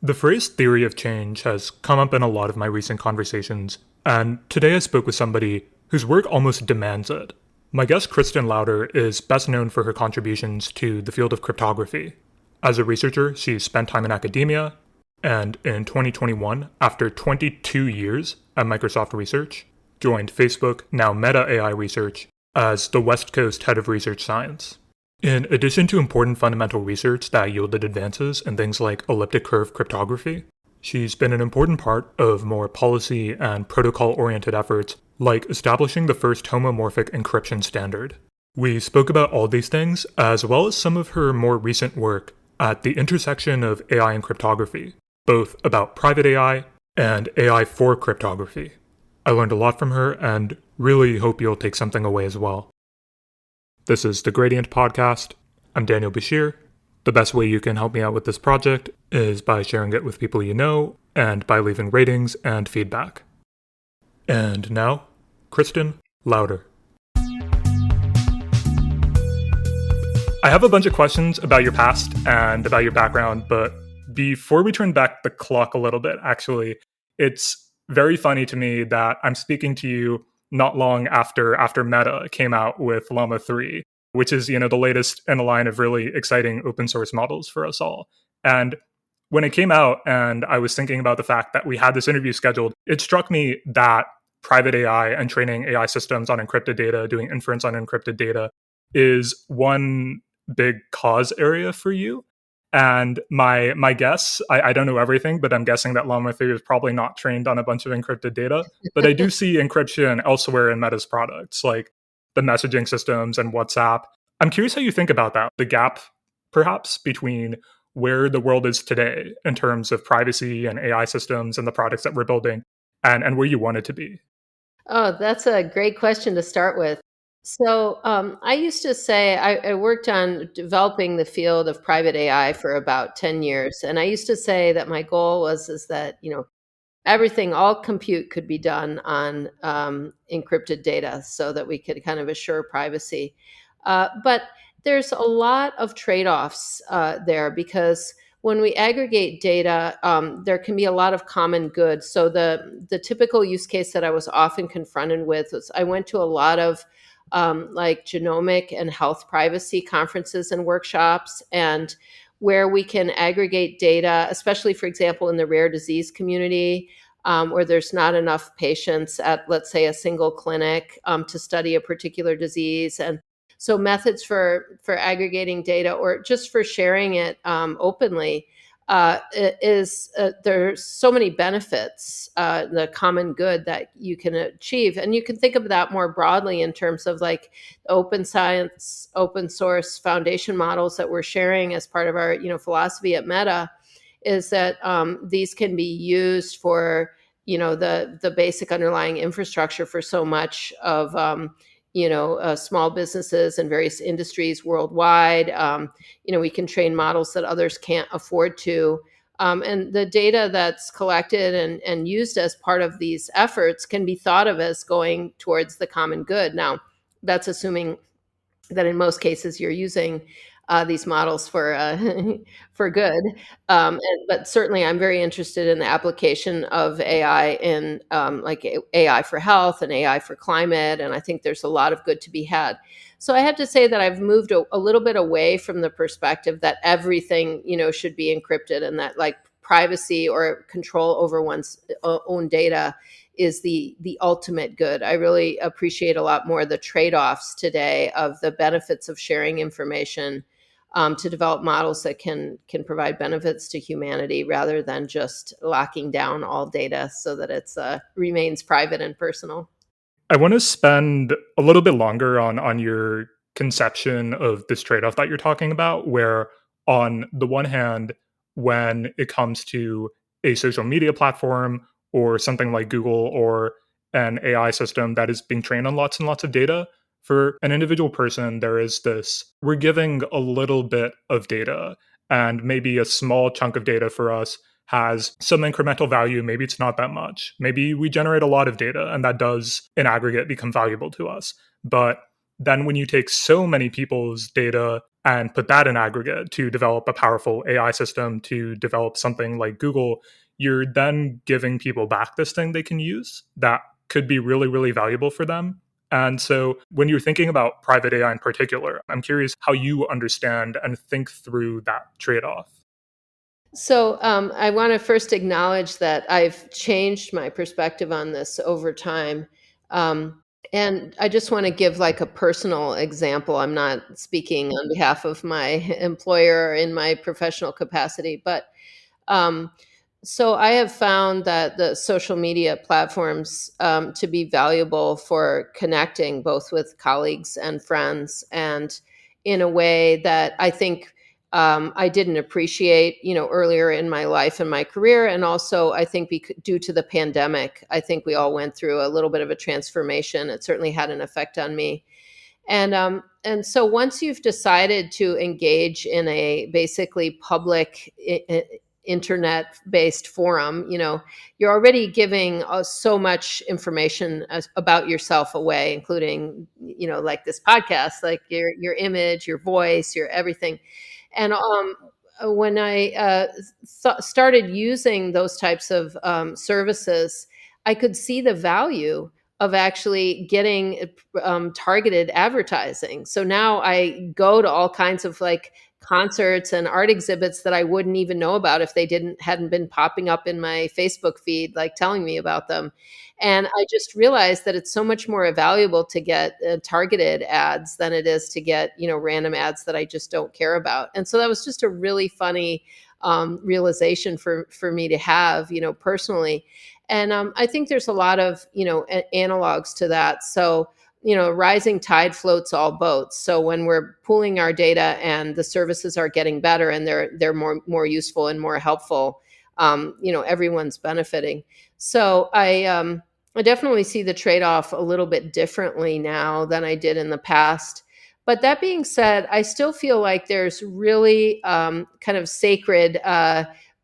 The phrase theory of change has come up in a lot of my recent conversations, and today I spoke with somebody whose work almost demands it. My guest Kristin Lauter is best known for her contributions to the field of cryptography. As a researcher, she spent time in academia, and in 2021, after 22 years at Microsoft Research, joined Facebook, now Meta AI Research, as the West Coast Head of Research Science. In addition to important fundamental research that yielded advances in things like elliptic curve cryptography, she's been an important part of more policy and protocol-oriented efforts like establishing the first homomorphic encryption standard. We spoke about all these things, as well as some of her more recent work at the intersection of AI and cryptography, both about private AI and AI for cryptography. I learned a lot from her and really hope you'll take something away as well. This is the Gradient Podcast. I'm Daniel Bashir. The best way you can help me out with this project is by sharing it with people you know and by leaving ratings and feedback. And now, Kristin Lauter. I have a bunch of questions about your past and about your background, but before we turn back the clock a little bit, actually, it's very funny to me that I'm speaking to you not long after Meta came out with Llama 3, which is, the latest in a line of really exciting open source models for us all. And when it came out and I was thinking about the fact that we had this interview scheduled, it struck me that private AI and training AI systems on encrypted data, doing inference on encrypted data, is one big cause area for you. And my guess, I don't know everything, but I'm guessing that Llama 3 is probably not trained on a bunch of encrypted data. But I do see encryption elsewhere in Meta's products, like the messaging systems and WhatsApp. I'm curious how you think about that, the gap, perhaps, between where the world is today in terms of privacy and AI systems and the products that we're building and where you want it to be. Oh, that's a great question to start with. So I used to say I worked on developing the field of private AI for about 10 years. And I used to say that my goal is that, everything, all compute could be done on encrypted data so that we could kind of assure privacy. But there's a lot of trade-offs there because when we aggregate data, there can be a lot of common good. So the typical use case that I was often confronted with was I went to a lot of like genomic and health privacy conferences and workshops, and where we can aggregate data, especially, for example, in the rare disease community, where there's not enough patients at, let's say, a single clinic to study a particular disease. And so methods for aggregating data or just for sharing it openly there's so many benefits, the common good that you can achieve. And you can think of that more broadly in terms of like open science, open source foundation models that we're sharing as part of our, philosophy at Meta, is that these can be used for, the basic underlying infrastructure for so much of, small businesses and various industries worldwide. We can train models that others can't afford to. And the data that's collected and used as part of these efforts can be thought of as going towards the common good. Now, that's assuming that in most cases you're using these models for for good. But certainly I'm very interested in the application of AI in like AI for health and AI for climate. And I think there's a lot of good to be had. So I have to say that I've moved a little bit away from the perspective that everything, should be encrypted and that like privacy or control over one's own data is the ultimate good. I really appreciate a lot more the trade-offs today of the benefits of sharing information to develop models that can provide benefits to humanity rather than just locking down all data so that it's remains private and personal. I want to spend a little bit longer on your conception of this trade-off that you're talking about, where on the one hand, when it comes to a social media platform or something like Google or an AI system that is being trained on lots and lots of data, for an individual person, there is this, we're giving a little bit of data, and maybe a small chunk of data for us has some incremental value. Maybe it's not that much. Maybe we generate a lot of data, and that does, in aggregate, become valuable to us. But then when you take so many people's data and put that in aggregate to develop a powerful AI system, to develop something like Google, you're then giving people back this thing they can use that could be really, really valuable for them. And so when you're thinking about private AI in particular, I'm curious how you understand and think through that trade-off. So I want to first acknowledge that I've changed my perspective on this over time. Um, and I just want to give like a personal example. I'm not speaking on behalf of my employer or in my professional capacity, but um, so I have found that the social media platforms to be valuable for connecting both with colleagues and friends, and in a way that I think I didn't appreciate, earlier in my life and my career, and also I think due to the pandemic, I think we all went through a little bit of a transformation. It certainly had an effect on me, and so once you've decided to engage in a basically public internet-based forum, you're already giving so much information about yourself away, including, like this podcast, like your image, your voice, your everything. And when I started using those types of services, I could see the value of actually getting targeted advertising. So now I go to all kinds of like concerts and art exhibits that I wouldn't even know about if they hadn't been popping up in my Facebook feed, like telling me about them. And I just realized that it's so much more valuable to get targeted ads than it is to get, random ads that I just don't care about. And so that was just a really funny realization for me to have, personally. And I think there's a lot of, analogs to that. So, rising tide floats all boats. So when we're pooling our data and the services are getting better and they're more useful and more helpful, everyone's benefiting. So I definitely see the trade-off a little bit differently now than I did in the past. But that being said, I still feel like there's really kind of sacred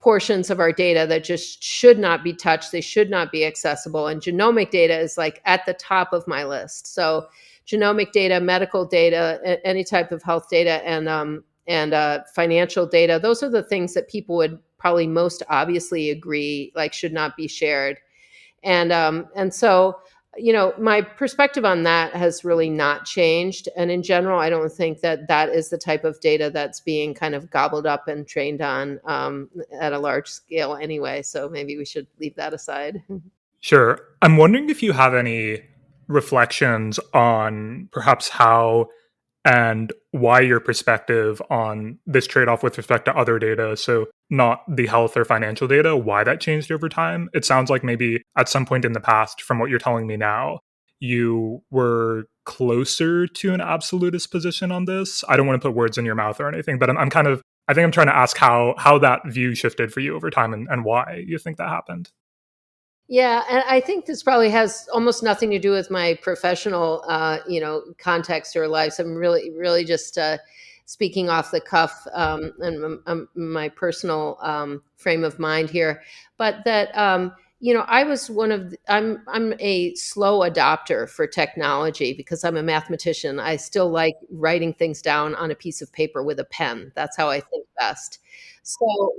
portions of our data that just should not be touched. They should not be accessible. And genomic data is like at the top of my list. So genomic data, medical data, any type of health data, and financial data, those are the things that people would probably most obviously agree like should not be shared. And so, my perspective on that has really not changed. And in general, I don't think that is the type of data that's being kind of gobbled up and trained on at a large scale anyway. So maybe we should leave that aside. Sure. I'm wondering if you have any reflections on perhaps how and why your perspective on this trade-off with respect to other data, so not the health or financial data, why that changed over time. It sounds like maybe at some point in the past, from what you're telling me now, you were closer to an absolutist position on this. I don't want to put words in your mouth or anything, but I think I'm trying to ask how that view shifted for you over time and why you think that happened. Yeah, and I think this probably has almost nothing to do with my professional, context or life. So I'm really, really just speaking off the cuff and my personal frame of mind here. But that, I was I'm a slow adopter for technology because I'm a mathematician. I still like writing things down on a piece of paper with a pen. That's how I think best. So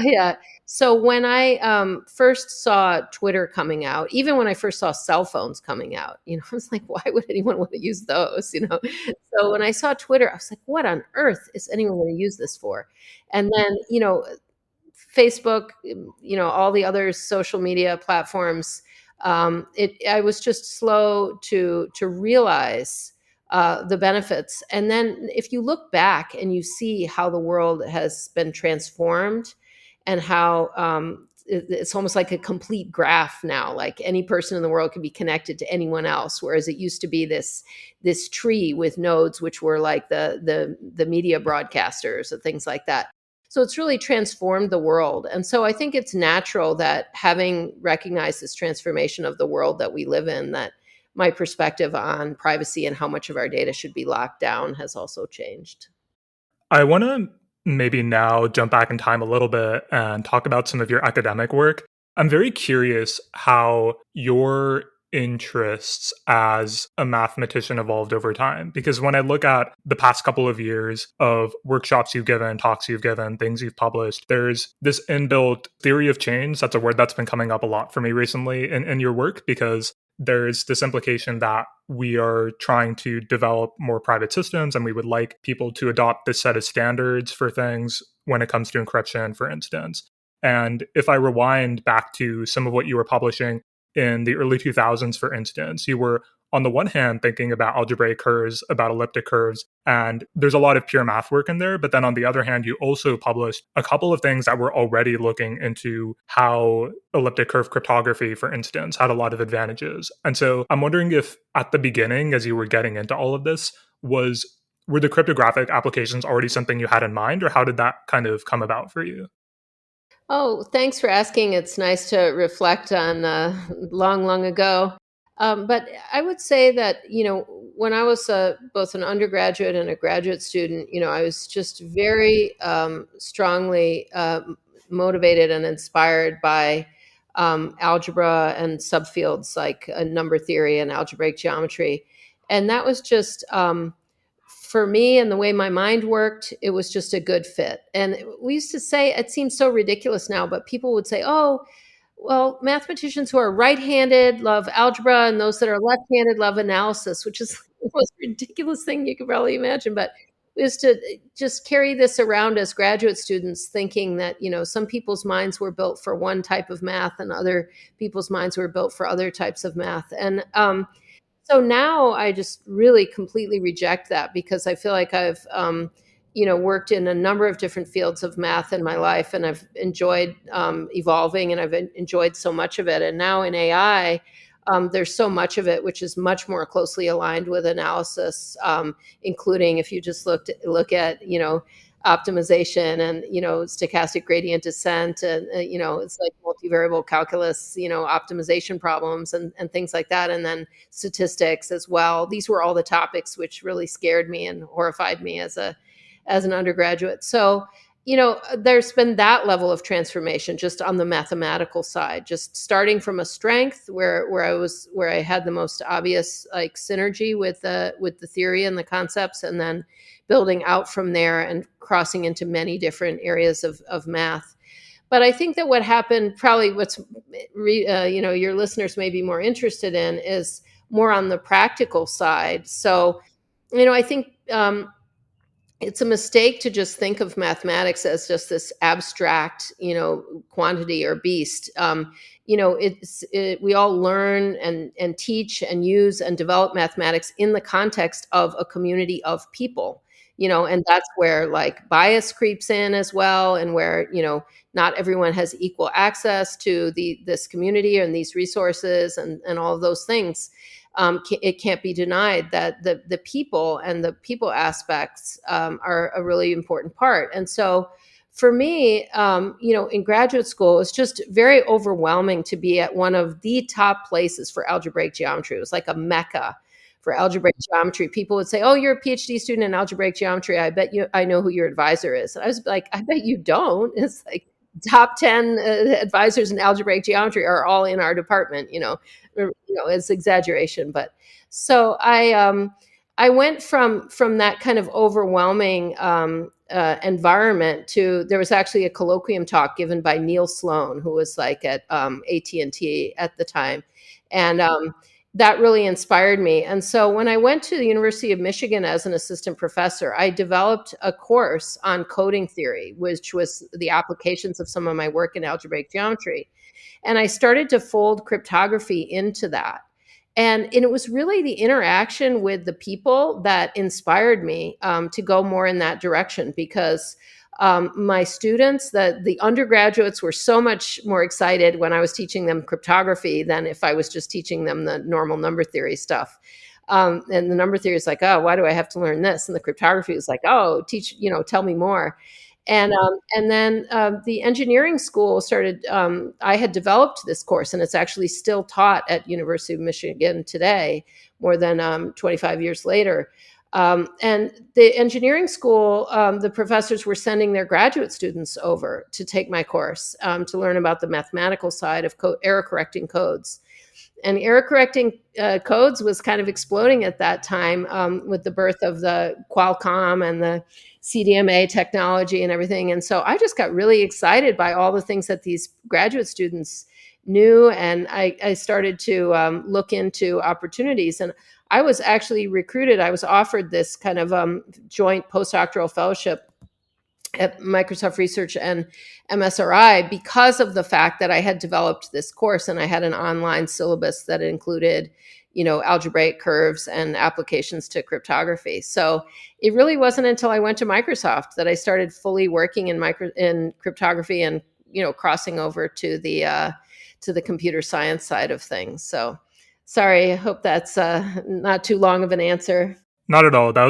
yeah. So when I first saw Twitter coming out, even when I first saw cell phones coming out, I was like, why would anyone want to use those? So when I saw Twitter, I was like, what on earth is anyone going to use this for? And then, Facebook, all the other social media platforms, I was just slow to realize the benefits. And then if you look back and you see how the world has been transformed and how it's almost like a complete graph now, like any person in the world can be connected to anyone else, whereas it used to be this tree with nodes, which were like the media broadcasters and things like that. So it's really transformed the world. And so I think it's natural that, having recognized this transformation of the world that we live in, that my perspective on privacy and how much of our data should be locked down has also changed. I want to maybe now jump back in time a little bit and talk about some of your academic work. I'm very curious how your interests as a mathematician evolved over time? Because when I look at the past couple of years of workshops you've given, talks you've given, things you've published, there's this inbuilt theory of change. That's a word that's been coming up a lot for me recently in your work, because there's this implication that we are trying to develop more private systems and we would like people to adopt this set of standards for things when it comes to encryption, for instance. And if I rewind back to some of what you were publishing in the early 2000s, for instance, you were on the one hand thinking about algebraic curves, about elliptic curves, and there's a lot of pure math work in there. But then on the other hand, you also published a couple of things that were already looking into how elliptic curve cryptography, for instance, had a lot of advantages. And so I'm wondering if at the beginning, as you were getting into all of this, were the cryptographic applications already something you had in mind, or how did that kind of come about for you? Oh, thanks for asking. It's nice to reflect on long, long ago. But I would say that, when I was both an undergraduate and a graduate student, I was just very strongly motivated and inspired by algebra and subfields like number theory and algebraic geometry. And that was just for me and the way my mind worked, it was just a good fit. And we used to say, it seems so ridiculous now, but people would say, oh, well, mathematicians who are right-handed love algebra, and those that are left-handed love analysis, which is the most ridiculous thing you could probably imagine. But we used to just carry this around as graduate students, thinking that, some people's minds were built for one type of math and other people's minds were built for other types of math. And so now I just really completely reject that, because I feel like I've, worked in a number of different fields of math in my life, and I've enjoyed evolving, and I've enjoyed so much of it. And now in AI, there's so much of it which is much more closely aligned with analysis, including if you just look at optimization and stochastic gradient descent, and it's like multivariable calculus, optimization problems and things like that, and then statistics as well. These were all the topics which really scared me and horrified me as an undergraduate. So there's been that level of transformation just on the mathematical side, just starting from a strength where I had the most obvious like synergy with the theory and the concepts, and then building out from there and crossing into many different areas of math. But I think that what happened, probably what's your listeners may be more interested in, is more on the practical side. So I think it's a mistake to just think of mathematics as just this abstract, quantity or beast. We all learn and teach and use and develop mathematics in the context of a community of people, and that's where like bias creeps in as well, and where, not everyone has equal access to this community and these resources and all of those things. It can't be denied that the people and the people aspects are a really important part. And so for me, in graduate school, it's just very overwhelming to be at one of the top places for algebraic geometry. It was like a mecca for algebraic geometry. People would say, oh, you're a PhD student in algebraic geometry. I know who your advisor is. And I was like, I bet you don't. It's like top 10 advisors in algebraic geometry are all in our department, it's exaggeration. But so I went from that kind of overwhelming environment to, there was actually a colloquium talk given by Neil Sloan, who was like at AT&T at the time. And that really inspired me. And so when I went to the University of Michigan as an assistant professor, I developed a course on coding theory, which was the applications of some of my work in algebraic geometry. And I started to fold cryptography into that. And it was really the interaction with the people that inspired me to go more in that direction, because my students, the undergraduates, were so much more excited when I was teaching them cryptography than if I was just teaching them the normal number theory stuff. And the number theory is like, oh, why do I have to learn this? And the cryptography is like, oh, tell me more. And then the engineering school started, I had developed this course, and it's actually still taught at University of Michigan today, more than 25 years later. And the engineering school, the professors were sending their graduate students over to take my course to learn about the mathematical side of error correcting codes. And error correcting codes was kind of exploding at that time with the birth of the Qualcomm and the CDMA technology and everything. And so I just got really excited by all the things that these graduate students knew. And I started to look into opportunities. And I was actually recruited. I was offered this kind of joint postdoctoral fellowship at Microsoft Research and MSRI because of the fact that I had developed this course and I had an online syllabus that included, algebraic curves and applications to cryptography. So it really wasn't until I went to Microsoft that I started fully working in cryptography and, crossing over to the computer science side of things. So sorry, I hope that's not too long of an answer. Not at all. That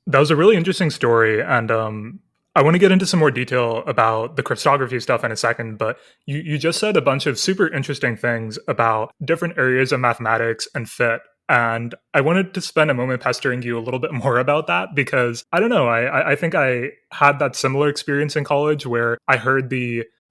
was a really interesting story, and I want to get into some more detail about the cryptography stuff in a second. But you just said a bunch of super interesting things about different areas of mathematics and fit. And I wanted to spend a moment pestering you a little bit more about that because I don't know. I think I had that similar experience in college where I heard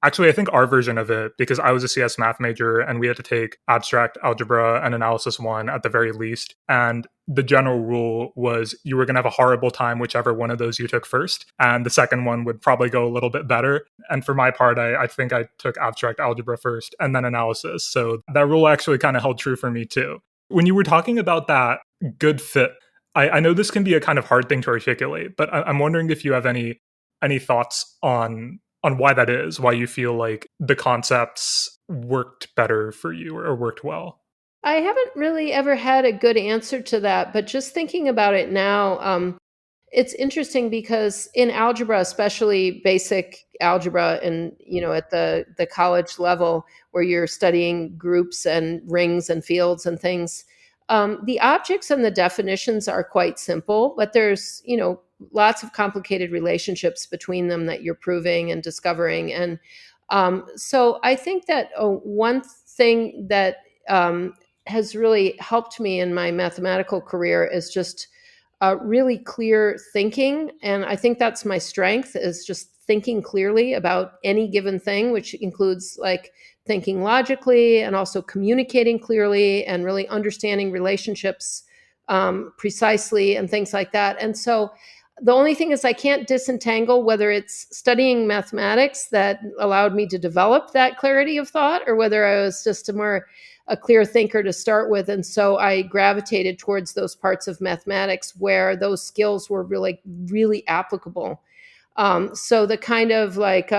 actually, I think our version of it, because I was a CS math major and we had to take abstract algebra and analysis 1 at the very least. And the general rule was you were going to have a horrible time whichever one of those you took first. And the second one would probably go a little bit better. And for my part, I think I took abstract algebra first and then analysis. So that rule actually kind of held true for me too. When you were talking about that good fit, I know this can be a kind of hard thing to articulate, but I'm wondering if you have any thoughts on why that is, why you feel like the concepts worked better for you or worked well. I haven't really ever had a good answer to that, but just thinking about it now, it's interesting because in algebra, especially basic algebra and, at the college level where you're studying groups and rings and fields and things, the objects and the definitions are quite simple, but there's, lots of complicated relationships between them that you're proving and discovering. And so I think that one thing that has really helped me in my mathematical career is just really clear thinking. And I think that's my strength, is just thinking clearly about any given thing, which includes like thinking logically and also communicating clearly and really understanding relationships precisely and things like that. And so the only thing is I can't disentangle whether it's studying mathematics that allowed me to develop that clarity of thought or whether I was just a clear thinker to start with. And so I gravitated towards those parts of mathematics where those skills were really, really applicable. So the kind of like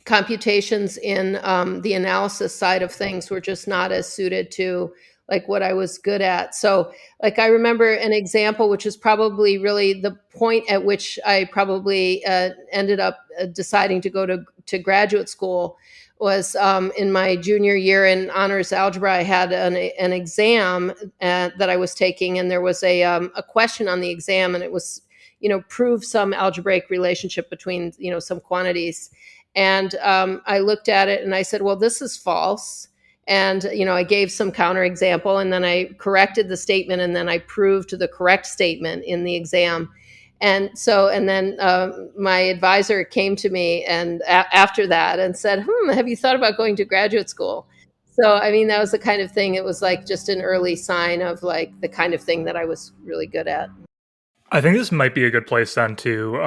computations in the analysis side of things were just not as suited to like what I was good at. So like I remember an example, which is probably really the point at which I probably ended up deciding to go to graduate school was in my junior year in honors algebra. I had an exam that I was taking, and there was a question on the exam, and it was, prove some algebraic relationship between, some quantities. And I looked at it and I said, well, this is false. And, I gave some counterexample, and then I corrected the statement, and then I proved the correct statement in the exam. And so, and then my advisor came to me and after that and said, have you thought about going to graduate school? So, I mean, that was the kind of thing, it was like just an early sign of like the kind of thing that I was really good at. I think this might be a good place then to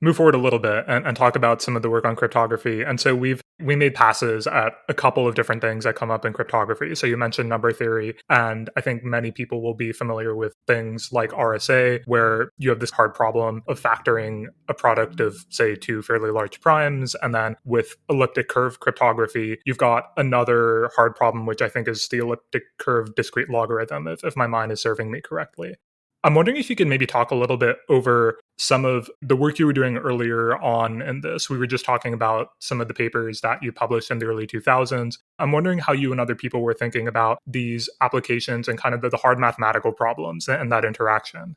move forward a little bit and talk about some of the work on cryptography. And so we made passes at a couple of different things that come up in cryptography. So you mentioned number theory, and I think many people will be familiar with things like RSA, where you have this hard problem of factoring a product of, say, two fairly large primes. And then with elliptic curve cryptography, you've got another hard problem, which I think is the elliptic curve discrete logarithm, if my mind is serving me correctly. I'm wondering if you could maybe talk a little bit over some of the work you were doing earlier on in this. We were just talking about some of the papers that you published in the early 2000s. I'm wondering how you and other people were thinking about these applications and kind of the hard mathematical problems and that interaction.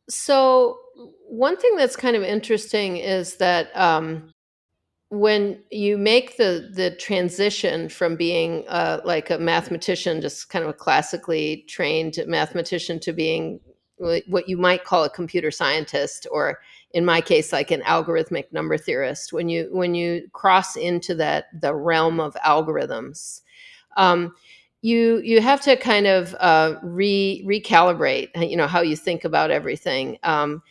So one thing that's kind of interesting is that when you make the transition from being like a mathematician, just kind of a classically trained mathematician, to being what you might call a computer scientist, or in my case, like an algorithmic number theorist. When you cross into the realm of algorithms, um, you have to kind of recalibrate, how you think about everything. And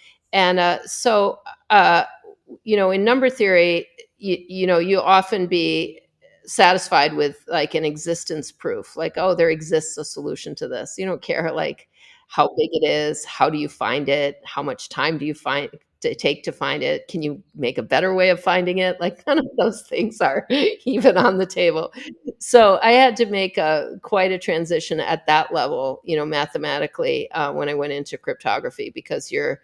in number theory, you often be satisfied with like an existence proof, like, oh, there exists a solution to this. You don't care like how big it is, how do you find it, how much time do you take to find it, can you make a better way of finding it? Like, none of those things are even on the table. So I had to make quite a transition at that level, mathematically, when I went into cryptography, because you're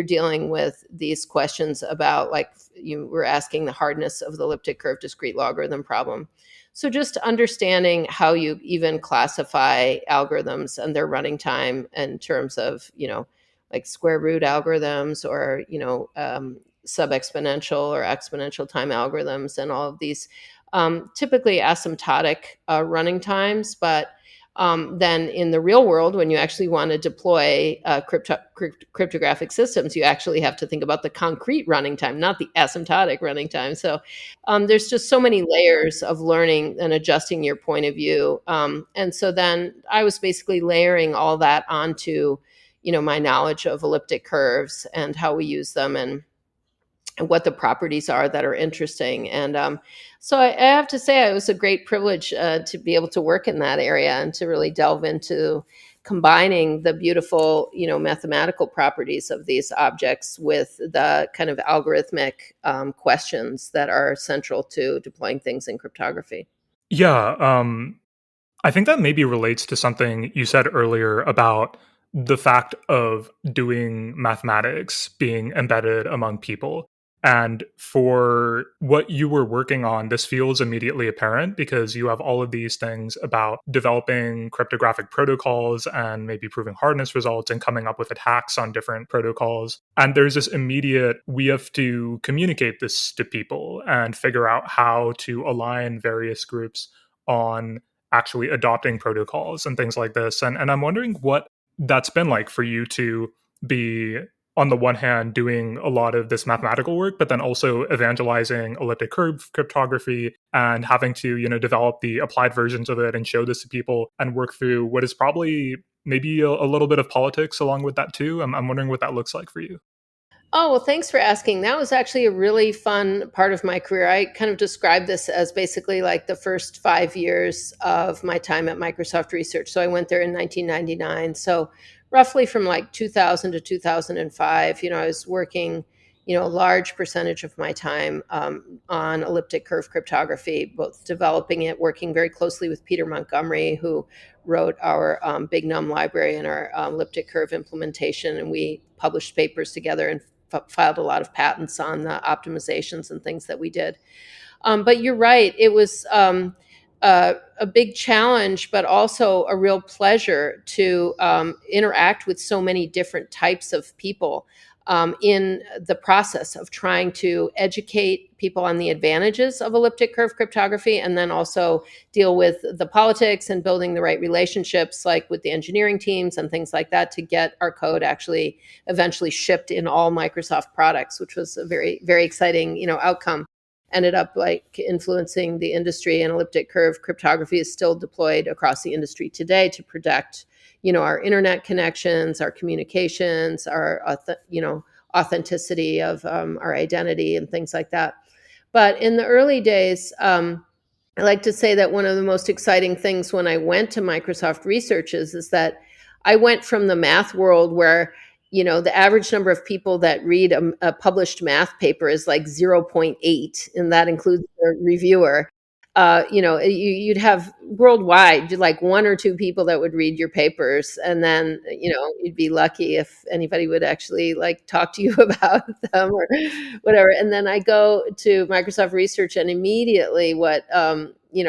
dealing with these questions about, like, you were asking the hardness of the elliptic curve discrete logarithm problem. So just understanding how you even classify algorithms and their running time in terms of, like square root algorithms, or, sub-exponential or exponential time algorithms, and all of these typically asymptotic running times. But then in the real world, when you actually want to deploy cryptographic systems, you actually have to think about the concrete running time, not the asymptotic running time. So there's just so many layers of learning and adjusting your point of view. And so then I was basically layering all that onto, my knowledge of elliptic curves and how we use them, and what the properties are that are interesting. And so I have to say, it was a great privilege to be able to work in that area and to really delve into combining the beautiful, mathematical properties of these objects with the kind of algorithmic questions that are central to deploying things in cryptography. Yeah, I think that maybe relates to something you said earlier about the fact of doing mathematics being embedded among people. And for what you were working on, this feels immediately apparent, because you have all of these things about developing cryptographic protocols and maybe proving hardness results and coming up with attacks on different protocols. And there's this immediate, we have to communicate this to people and figure out how to align various groups on actually adopting protocols and things like this. And I'm wondering what that's been like for you to be, on the one hand, doing a lot of this mathematical work, but then also evangelizing elliptic curve cryptography and having to, develop the applied versions of it and show this to people and work through what is probably maybe a little bit of politics along with that too. I'm wondering what that looks like for you. Oh, well, thanks for asking. That was actually a really fun part of my career. I kind of describe this as basically like the first 5 years of my time at Microsoft Research. So I went there in 1999. So roughly from like 2000 to 2005, I was working, a large percentage of my time on elliptic curve cryptography, both developing it, working very closely with Peter Montgomery, who wrote our big num library and our elliptic curve implementation. And we published papers together and filed a lot of patents on the optimizations and things that we did. But you're right. It was a big challenge, but also a real pleasure to interact with so many different types of people in the process of trying to educate people on the advantages of elliptic curve cryptography, and then also deal with the politics and building the right relationships, like with the engineering teams and things like that, to get our code actually eventually shipped in all Microsoft products, which was a very, very exciting, outcome. Ended up like influencing the industry, and elliptic curve cryptography is still deployed across the industry today to protect, our internet connections, our communications, our, authenticity of our identity and things like that. But in the early days, I like to say that one of the most exciting things when I went to Microsoft Research is that I went from the math world where, the average number of people that read a published math paper is like 0.8, and that includes the reviewer. You'd have worldwide like one or two people that would read your papers, and then, you'd be lucky if anybody would actually like talk to you about them or whatever. And then I go to Microsoft Research, and immediately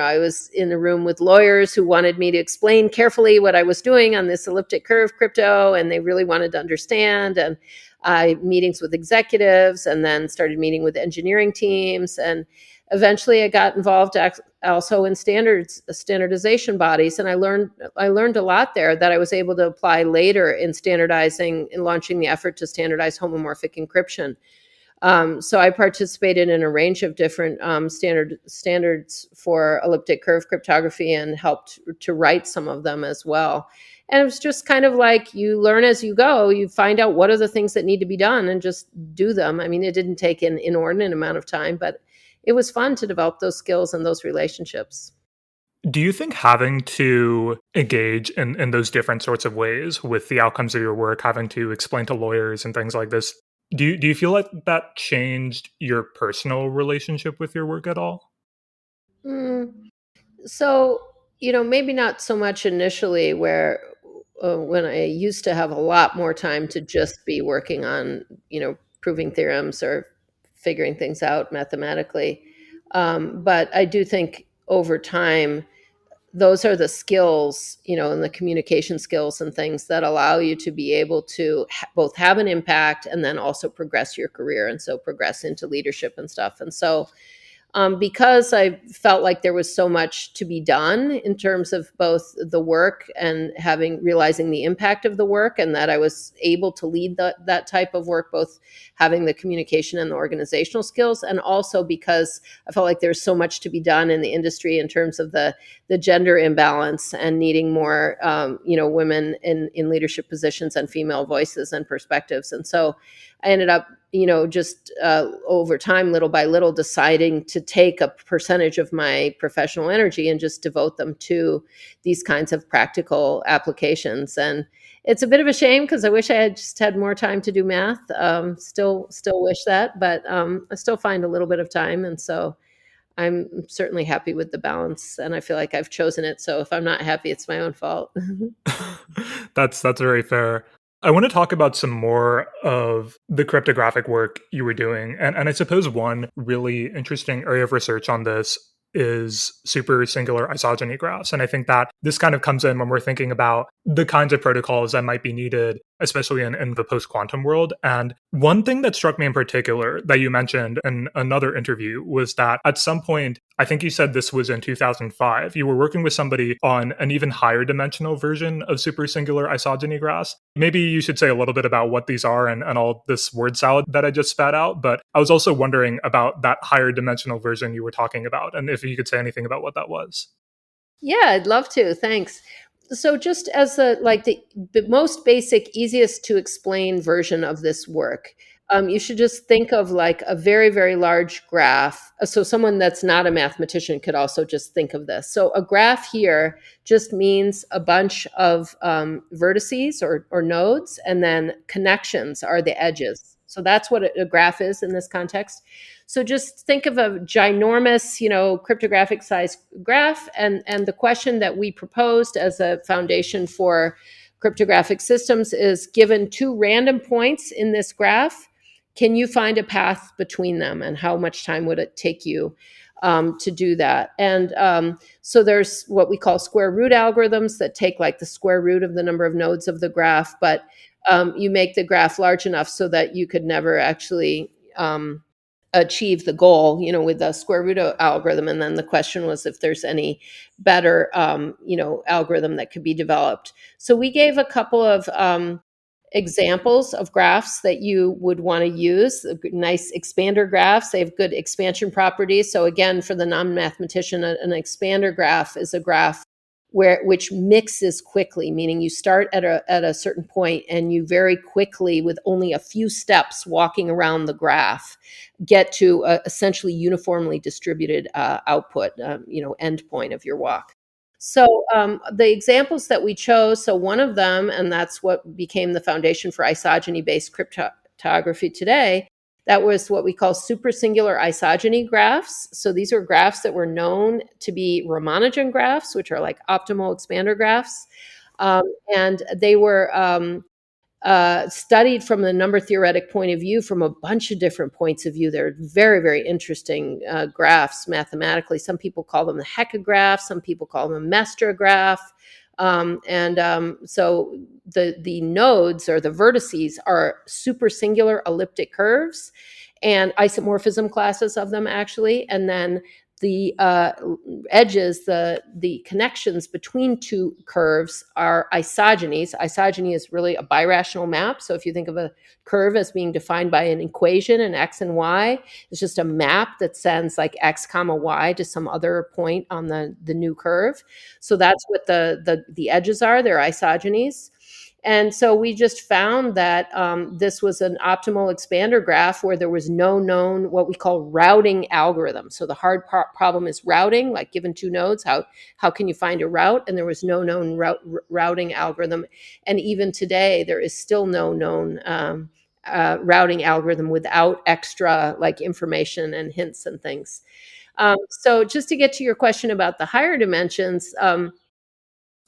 I was in a room with lawyers who wanted me to explain carefully what I was doing on this elliptic curve crypto, and they really wanted to understand. And meetings with executives, and then started meeting with engineering teams. And eventually I got involved also in standardization bodies, and I learned a lot there that I was able to apply later in standardizing and launching the effort to standardize homomorphic encryption. So I participated in a range of different standards for elliptic curve cryptography and helped to write some of them as well. And it was just kind of like you learn as you go. You find out what are the things that need to be done and just do them. I mean, it didn't take an inordinate amount of time, but it was fun to develop those skills and those relationships. Do you think having to engage in those different sorts of ways with the outcomes of your work, having to explain to lawyers and things like this, do you feel like that changed your personal relationship with your work at all? Mm. So, maybe not so much initially, where when I used to have a lot more time to just be working on, proving theorems or figuring things out mathematically. But I do think over time, those are the skills, and the communication skills and things that allow you to be able to both have an impact and then also progress your career, and so progress into leadership and stuff. And so because I felt like there was so much to be done in terms of both the work and realizing the impact of the work, and that I was able to lead that type of work, both having the communication and the organizational skills, and also because I felt like there's so much to be done in the industry in terms of the gender imbalance and needing more, women in leadership positions and female voices and perspectives. And so I ended up, just over time, little by little, deciding to take a percentage of my professional energy and just devote them to these kinds of practical applications. And it's a bit of a shame because I wish I had just had more time to do math. Still wish that, but I still find a little bit of time. And so I'm certainly happy with the balance, and I feel like I've chosen it. So if I'm not happy, it's my own fault. That's very fair. I want to talk about some more of the cryptographic work you were doing. And I suppose one really interesting area of research on this is supersingular isogeny graphs. And I think that this kind of comes in when we're thinking about the kinds of protocols that might be needed, especially in the post-quantum world. And one thing that struck me in particular that you mentioned in another interview was that at some point, I think you said this was in 2005, you were working with somebody on an even higher dimensional version of supersingular isogeny graphs. Maybe you should say a little bit about what these are and all this word salad that I just spat out. But I was also wondering about that higher dimensional version you were talking about, and if you could say anything about what that was. Yeah, I'd love to. Thanks. So just as the most basic, easiest to explain version of this work, you should just think of like a very, very large graph. So someone that's not a mathematician could also just think of this. So a graph here just means a bunch of vertices or nodes, and then connections are the edges. So that's what a graph is in this context. So just think of a ginormous, cryptographic size graph. And the question that we proposed as a foundation for cryptographic systems is, given two random points in this graph, can you find a path between them? And how much time would it take you to do that? And so there's what we call square root algorithms that take like the square root of the number of nodes of the graph, but you make the graph large enough so that you could never actually achieve the goal, with the square root algorithm. And then the question was if there's any better, algorithm that could be developed. So we gave a couple of examples of graphs that you would want to use. Nice expander graphs. They have good expansion properties. So again, for the non-mathematician, an expander graph is a graph which mixes quickly, meaning you start at a certain point and you very quickly, with only a few steps walking around the graph, get to essentially uniformly distributed output, endpoint of your walk. So the examples that we chose, so one of them, and that's what became the foundation for isogeny-based cryptography today, that was what we call supersingular isogeny graphs. So these are graphs that were known to be Ramanujan graphs, which are like optimal expander graphs. And they were studied from the number theoretic point of view from a bunch of different points of view. They're very, very interesting graphs mathematically. Some people call them the Hecke graph. Some people call them a Mestre graph. So the nodes or the vertices are supersingular elliptic curves. and isomorphism classes of them actually, and then the edges, the connections between two curves are isogenies. Isogeny is really a birational map. So if you think of a curve as being defined by an equation, an x and y, it's just a map that sends like x comma y to some other point on the new curve. So that's what the edges are. They're isogenies. And so we just found that this was an optimal expander graph where there was no known what we call routing algorithm. So the hard problem is routing, like given two nodes, how can you find a route? And there was no known routing algorithm. And even today, there is still no known routing algorithm without extra like information and hints and things. So just to get to your question about the higher dimensions,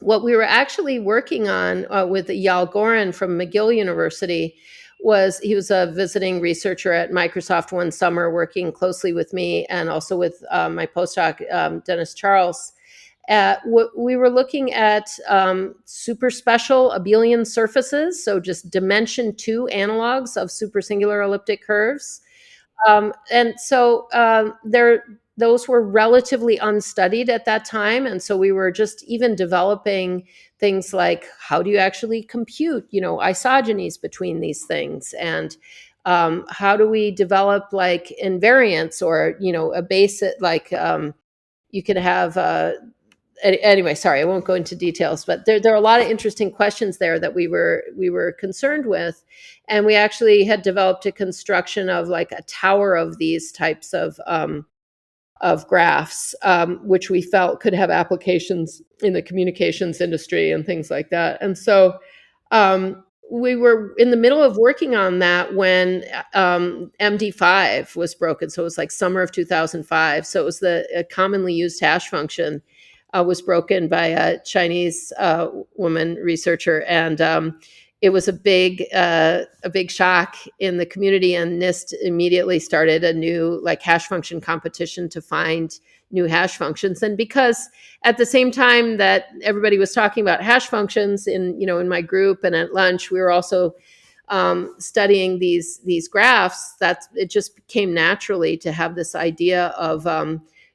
what we were actually working on with Yal Goren from McGill University was he was a visiting researcher at Microsoft one summer working closely with me and also with my postdoc, Dennis Charles. We were looking at super special abelian surfaces, so just dimension 2 analogs of supersingular elliptic curves. And so those were relatively unstudied at that time. And so we were just even developing things like how do you actually compute, isogenies between these things? And how do we develop like invariance or, a basic, like you can have, anyway, sorry, I won't go into details, but there are a lot of interesting questions there that we were concerned with. And we actually had developed a construction of like a tower of these types of graphs, which we felt could have applications in the communications industry and things like that. And so we were in the middle of working on that when MD5 was broken. So it was like summer of 2005. So it was a commonly used hash function was broken by a Chinese woman researcher. And it was a big shock in the community, and NIST immediately started a new like hash function competition to find new hash functions. And because at the same time that everybody was talking about hash functions in my group and at lunch, we were also studying these graphs. That it just came naturally to have this idea of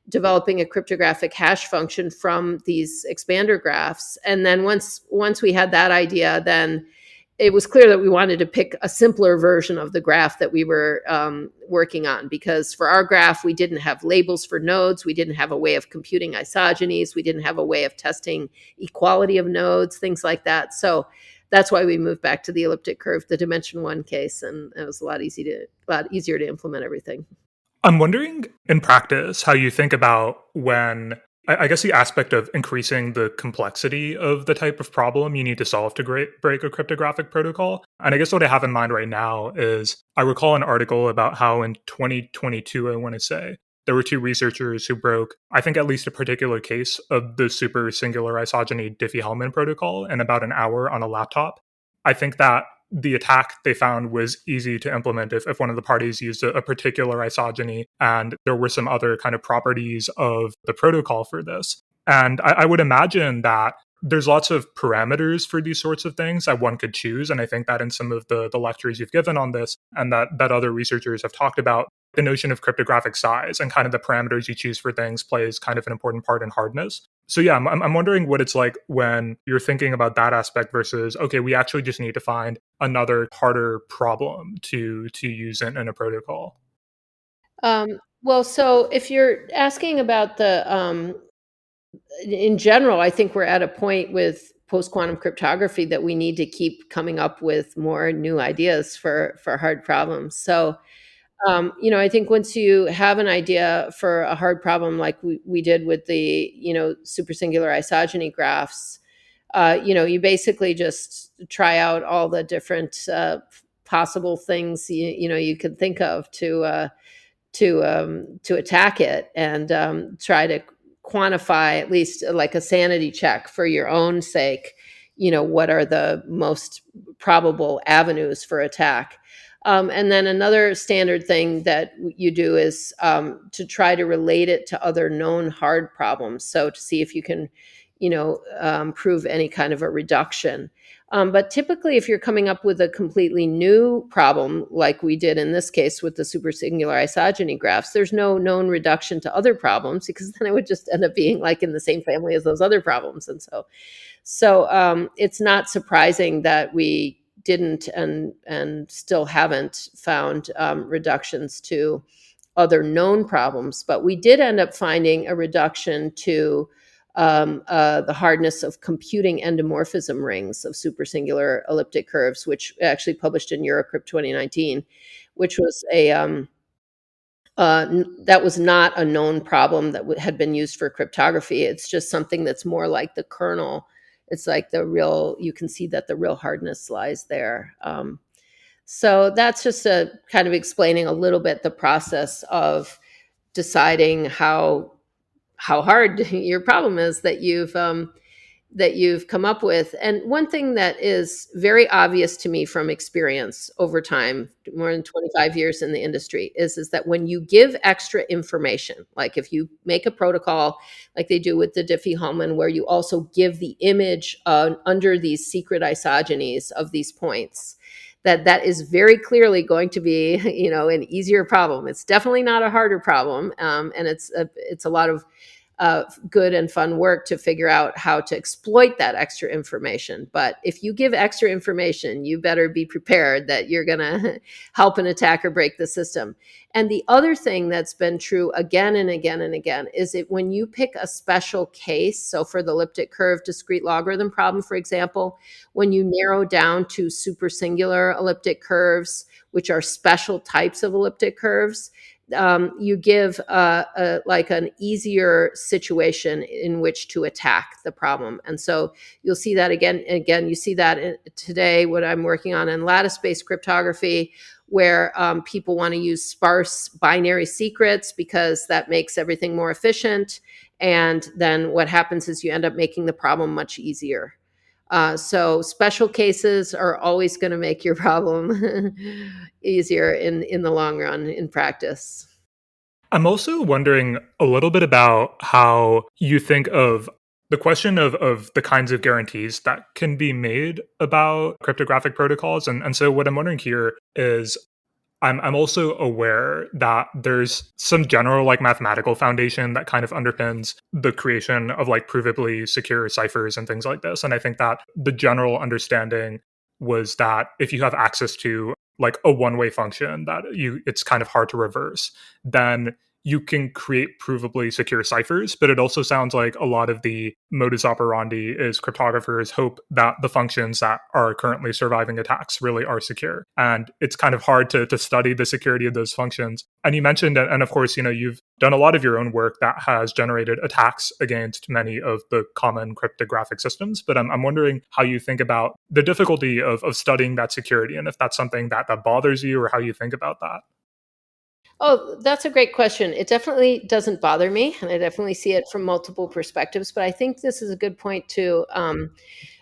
developing a cryptographic hash function from these expander graphs. And then once we had that idea, then it was clear that we wanted to pick a simpler version of the graph that we were working on, because for our graph, we didn't have labels for nodes. We didn't have a way of computing isogenies. We didn't have a way of testing equality of nodes, things like that. So that's why we moved back to the elliptic curve, the dimension 1 case. And it was a lot easier to implement everything. I'm wondering in practice how you think about when, I guess, the aspect of increasing the complexity of the type of problem you need to solve to break a cryptographic protocol. And I guess what I have in mind right now is I recall an article about how in 2022, I want to say, there were 2 researchers who broke, I think, at least a particular case of the supersingular isogeny Diffie-Hellman protocol in about an hour on a laptop. I think that the attack they found was easy to implement if one of the parties used a particular isogeny, and there were some other kind of properties of the protocol for this. And I would imagine that there's lots of parameters for these sorts of things that one could choose. And I think that in some of the lectures you've given on this and that other researchers have talked about, the notion of cryptographic size and kind of the parameters you choose for things plays kind of an important part in hardness. So yeah, I'm wondering what it's like when you're thinking about that aspect versus, okay, we actually just need to find another harder problem to use in a protocol. Well, so if you're asking about the, in general, I think we're at a point with post-quantum cryptography that we need to keep coming up with more new ideas for hard problems. So I think once you have an idea for a hard problem, like we did with the, supersingular isogeny graphs, you basically just try out all the different possible things you can think of to attack it and try to quantify at least like a sanity check for your own sake. What are the most probable avenues for attack? And then another standard thing that you do is to try to relate it to other known hard problems. So to see if you can, prove any kind of a reduction. But typically, if you're coming up with a completely new problem, like we did in this case with the supersingular isogeny graphs, there's no known reduction to other problems, because then it would just end up being like in the same family as those other problems. And so it's not surprising that we didn't and still haven't found reductions to other known problems, but we did end up finding a reduction to the hardness of computing endomorphism rings of supersingular elliptic curves, which actually published in Eurocrypt 2019, which was that was not a known problem that had been used for cryptography. It's just something that's more like the kernel. It's like you can see that the real hardness lies there. So that's just a kind of explaining a little bit the process of deciding how hard your problem is that you've come up with. And one thing that is very obvious to me from experience over time, more than 25 years in the industry, is that when you give extra information, like if you make a protocol like they do with the Diffie-Hellman, where you also give the image under these secret isogenies of these points, that is very clearly going to be, an easier problem. It's definitely not a harder problem, and it's a lot of good and fun work to figure out how to exploit that extra information. But if you give extra information, you better be prepared that you're going to help an attacker break the system. And the other thing that's been true again and again and again is that when you pick a special case, so for the elliptic curve discrete logarithm problem, for example, when you narrow down to supersingular elliptic curves, which are special types of elliptic curves, you give like an easier situation in which to attack the problem. And so you'll see that again. You see that today, what I'm working on in lattice-based cryptography, where people want to use sparse binary secrets because that makes everything more efficient. And then what happens is you end up making the problem much easier. So special cases are always going to make your problem easier in the long run in practice. I'm also wondering a little bit about how you think of the question of the kinds of guarantees that can be made about cryptographic protocols. And so what I'm wondering here is I'm also aware that there's some general mathematical foundation that kind of underpins the creation of provably secure ciphers and things like this. And I think that the general understanding was that if you have access to a one-way function that it's kind of hard to reverse, then you can create provably secure ciphers. But it also sounds like a lot of the modus operandi is cryptographers hope that the functions that are currently surviving attacks really are secure. And it's kind of hard to study the security of those functions. And you mentioned, and of course, you've done a lot of your own work that has generated attacks against many of the common cryptographic systems. But I'm wondering how you think about the difficulty of studying that security, and if that's something that bothers you, or how you think about that. Oh, that's a great question. It definitely doesn't bother me, and I definitely see it from multiple perspectives. But I think this is a good point to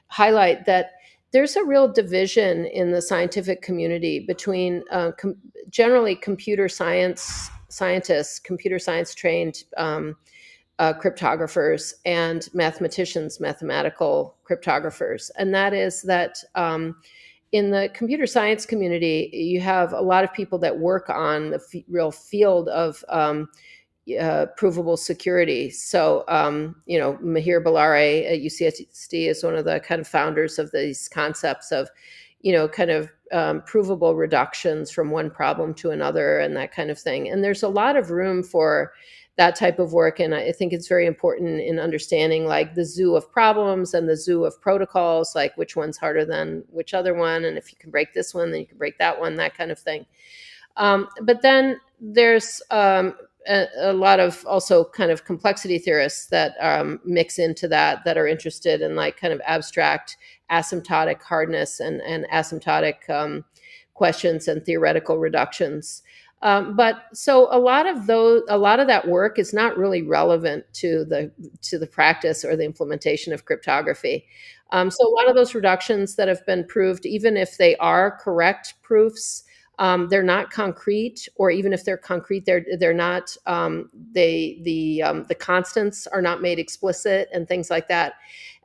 highlight that there's a real division in the scientific community between generally computer science scientists, computer science trained cryptographers, and mathematicians, mathematical cryptographers. And that is that in the computer science community, you have a lot of people that work on the real field of provable security. So, Mihir Bellare at UCSD is one of the kind of founders of these concepts of, provable reductions from one problem to another and that kind of thing. And there's a lot of room for that type of work. And I think it's very important in understanding the zoo of problems and the zoo of protocols, like which one's harder than which other one. And if you can break this one, then you can break that one, that kind of thing. But then there's a lot of also kind of complexity theorists that mix into that are interested in kind of abstract asymptotic hardness and asymptotic questions and theoretical reductions. But so a lot of that work is not really relevant to the practice or the implementation of cryptography. So a lot of those reductions that have been proved, even if they are correct proofs, they're not concrete, or even if they're concrete, they're not. The constants are not made explicit and things like that,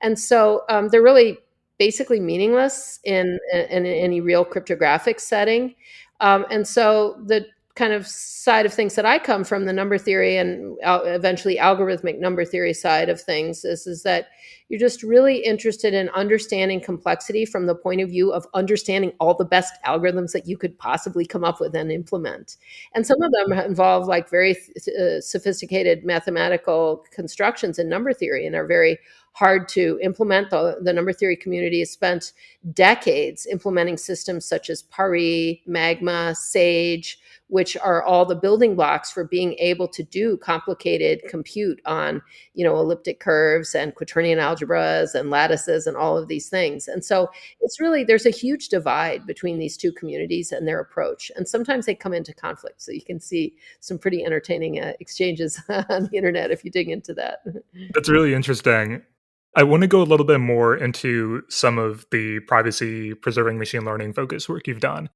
and so they're really basically meaningless in any real cryptographic setting. And so the kind of side of things that I come from, the number theory and eventually algorithmic number theory side of things, is that you're just really interested in understanding complexity from the point of view of understanding all the best algorithms that you could possibly come up with and implement. And some of them involve like very sophisticated mathematical constructions in number theory and are very hard to implement. The number theory community has spent decades implementing systems such as Paris, Magma, Sage, which are all the building blocks for being able to do complicated compute on, elliptic curves and quaternion algebras and lattices and all of these things. And so it's really, there's a huge divide between these two communities and their approach. And sometimes they come into conflict. So you can see some pretty entertaining exchanges on the internet if you dig into that. That's really interesting. I want to go a little bit more into some of the privacy preserving machine learning focused work you've done.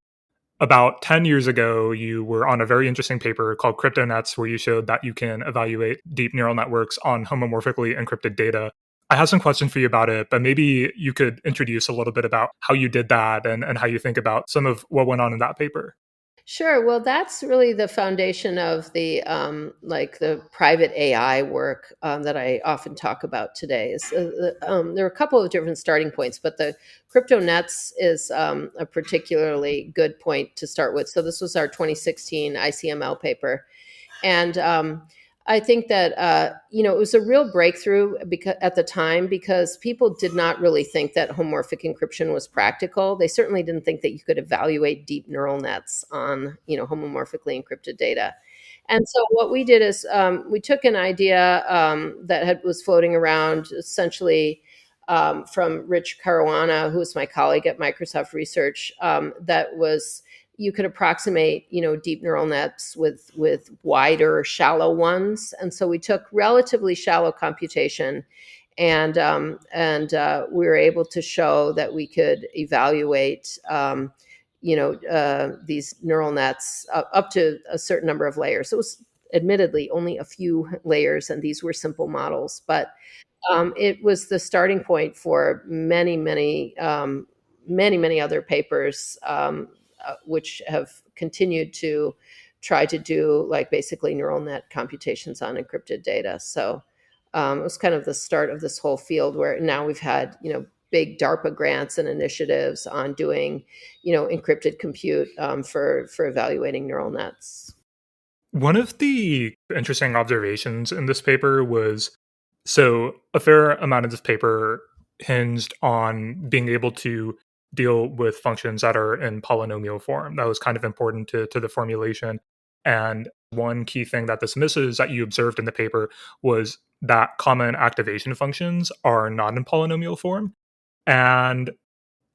About 10 years ago, you were on a very interesting paper called CryptoNets, where you showed that you can evaluate deep neural networks on homomorphically encrypted data. I have some questions for you about it, but maybe you could introduce a little bit about how you did that and how you think about some of what went on in that paper. Sure. Well, that's really the foundation of the the private AI work that I often talk about today. There are a couple of different starting points, but the crypto nets is a particularly good point to start with. So this was our 2016 ICML paper, and I think that it was a real breakthrough at the time, because people did not really think that homomorphic encryption was practical. They certainly didn't think that you could evaluate deep neural nets on homomorphically encrypted data. And so what we did is we took an idea that was floating around essentially from Rich Caruana, who was my colleague at Microsoft Research, that was you could approximate, deep neural nets with wider, shallow ones. And so we took relatively shallow computation, and we were able to show that we could evaluate, these neural nets up to a certain number of layers. It was admittedly only a few layers, and these were simple models, but it was the starting point for many, many other papers, which have continued to try to do basically neural net computations on encrypted data. So it was kind of the start of this whole field, where now we've had big DARPA grants and initiatives on doing encrypted compute for evaluating neural nets. One of the interesting observations in this paper was, so a fair amount of this paper hinged on being able to deal with functions that are in polynomial form. That was kind of important to the formulation. And one key thing that this misses that you observed in the paper was that common activation functions are not in polynomial form. And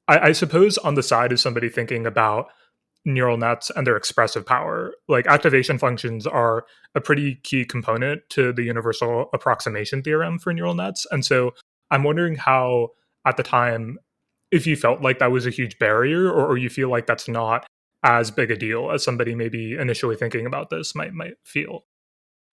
I suppose on the side of somebody thinking about neural nets and their expressive power, activation functions are a pretty key component to the universal approximation theorem for neural nets. And so I'm wondering how, at the time, if you felt like that was a huge barrier, or you feel like that's not as big a deal as somebody maybe initially thinking about this might feel.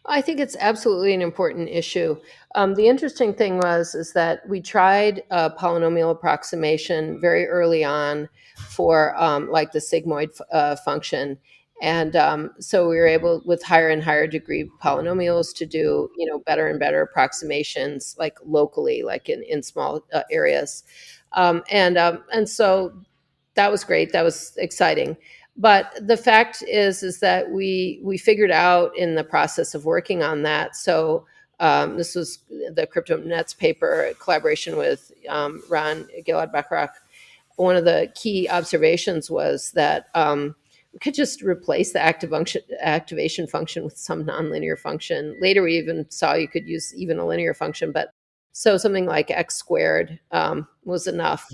I think it's absolutely an important issue. The interesting thing is that we tried a polynomial approximation very early on for the sigmoid function. And so we were able, with higher and higher degree polynomials, to do better and better approximations locally, in small areas. And so that was great. That was exciting. But the fact is that we figured out in the process of working on that. So this was the CryptoNets paper, collaboration with Ron Gilad-Bachrach. One of the key observations was that we could just replace the activation function with some nonlinear function. Later, we even saw you could use even a linear function, but so something like x squared was enough.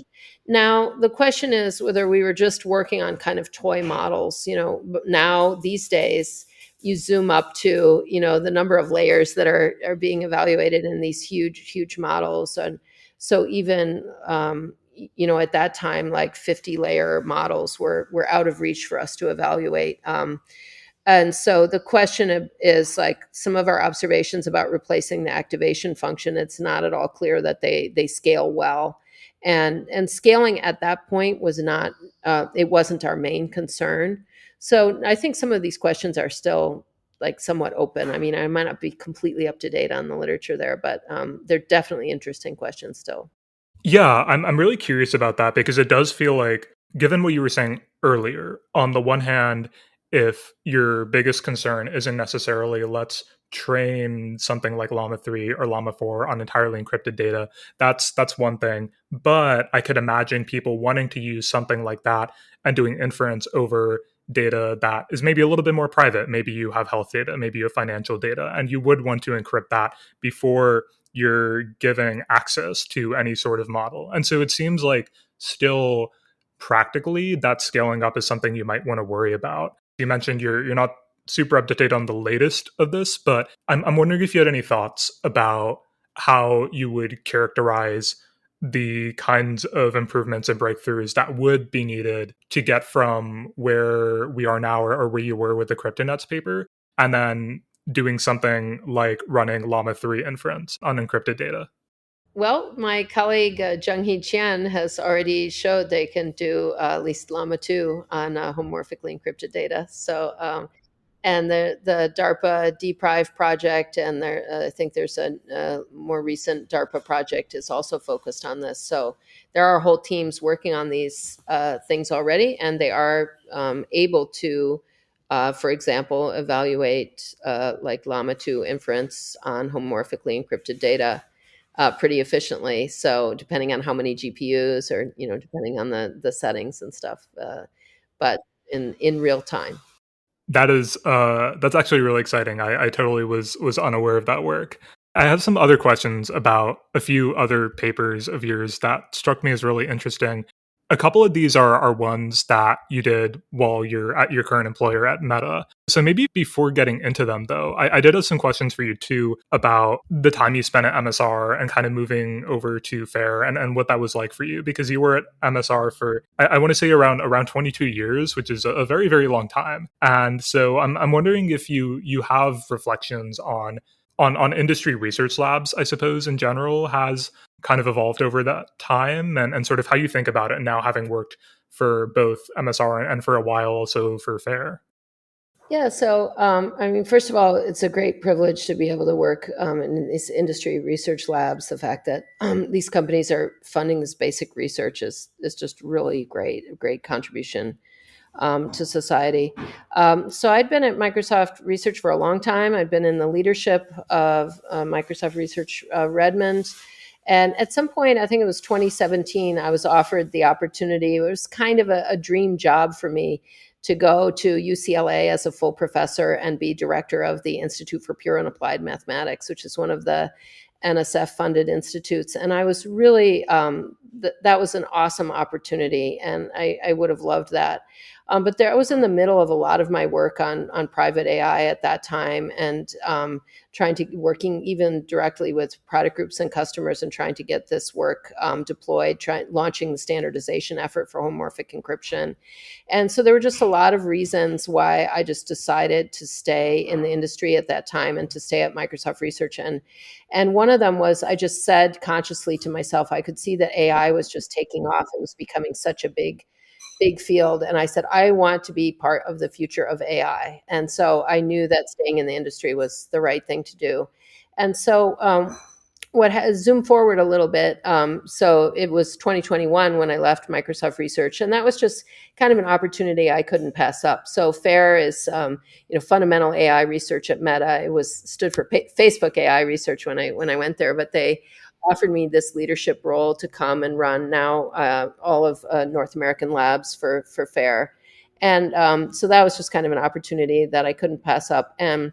Now, the question is whether we were just working on kind of toy models. But now, these days, you zoom up to, the number of layers that are being evaluated in these huge models. And so even, at that time, 50-layer models were out of reach for us to evaluate. And so the question is, some of our observations about replacing the activation function, it's not at all clear that they scale well. And scaling at that point was not, it wasn't our main concern. So I think some of these questions are still like somewhat open. I mean, I might not be completely up to date on the literature there, but they're definitely interesting questions still. Yeah, I'm really curious about that because it does feel like, given what you were saying earlier, on the one hand, if your biggest concern isn't necessarily let's train something like Llama 3 or Llama 4 on entirely encrypted data, that's one thing. But I could imagine people wanting to use something like that and doing inference over data that is maybe a little bit more private. Maybe you have health data, maybe you have financial data, and you would want to encrypt that before you're giving access to any sort of model. And so it seems like still practically that scaling up is something you might want to worry about. You mentioned you're not super up to date on the latest of this, but I'm wondering if you had any thoughts about how you would characterize the kinds of improvements and breakthroughs that would be needed to get from where we are now or where you were with the CryptoNets paper, and then doing something like running Llama 3 inference on encrypted data. Well, my colleague Jung-Hee Qian has already showed they can do at least Llama 2 on homomorphically encrypted data. So and the DARPA DPRIVE project, and I think there's a more recent DARPA project is also focused on this. So there are whole teams working on these things already, and they are able to, for example, evaluate like Llama 2 inference on homomorphically encrypted data pretty efficiently. So depending on how many GPUs, or depending on the settings and stuff, but in real time. That's actually really exciting. I totally was unaware of that work. I have some other questions about a few other papers of yours that struck me as really interesting. A couple of these are ones that you did while you're at your current employer at Meta. So maybe before getting into them, though, I did have some questions for you too about the time you spent at MSR and kind of moving over to FAIR, and what that was like for you, because you were at MSR for, I want to say around 22 years, which is a very, very long time. And so I'm wondering if you have reflections on industry research labs, I suppose, in general, has kind of evolved over that time, and sort of how you think about it now, having worked for both MSR and for a while also for FAIR. Yeah, so I mean, first of all, it's a great privilege to be able to work in these industry research labs. The fact that these companies are funding this basic research is just really great, a great contribution to society. So I'd been at Microsoft Research for a long time. I'd been in the leadership of Microsoft Research Redmond. And at some point, I think it was 2017, I was offered the opportunity. It was kind of a dream job for me to go to UCLA as a full professor and be director of the Institute for Pure and Applied Mathematics, which is one of the NSF-funded institutes. And I was really, that was an awesome opportunity, and I would have loved that. But I was in the middle of a lot of my work on private AI at that time, and working even directly with product groups and customers, and trying to get this work deployed, launching the standardization effort for homomorphic encryption. And so there were just a lot of reasons why I just decided to stay in the industry at that time and to stay at Microsoft Research. And one of them was, I just said consciously to myself, I could see that AI was just taking off. It was becoming such a big field. And I said, I want to be part of the future of AI. And so I knew that staying in the industry was the right thing to do. And so what has zoomed forward a little bit. So it was 2021 when I left Microsoft Research, and that was just kind of an opportunity I couldn't pass up. So FAIR is, fundamental AI research at Meta. It stood for Facebook AI research when I went there, but they offered me this leadership role to come and run now all of North American labs for FAIR. And so that was just kind of an opportunity that I couldn't pass up. And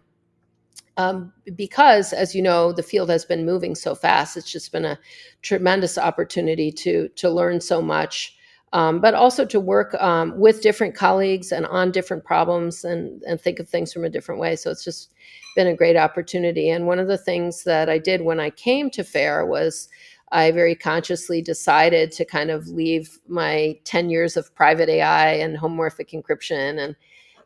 because, as you know, the field has been moving so fast, it's just been a tremendous opportunity to learn so much, but also to work with different colleagues and on different problems, and think of things from a different way. So it's just been a great opportunity. And one of the things that I did when I came to FAIR was I very consciously decided to kind of leave my 10 years of private AI and homomorphic encryption and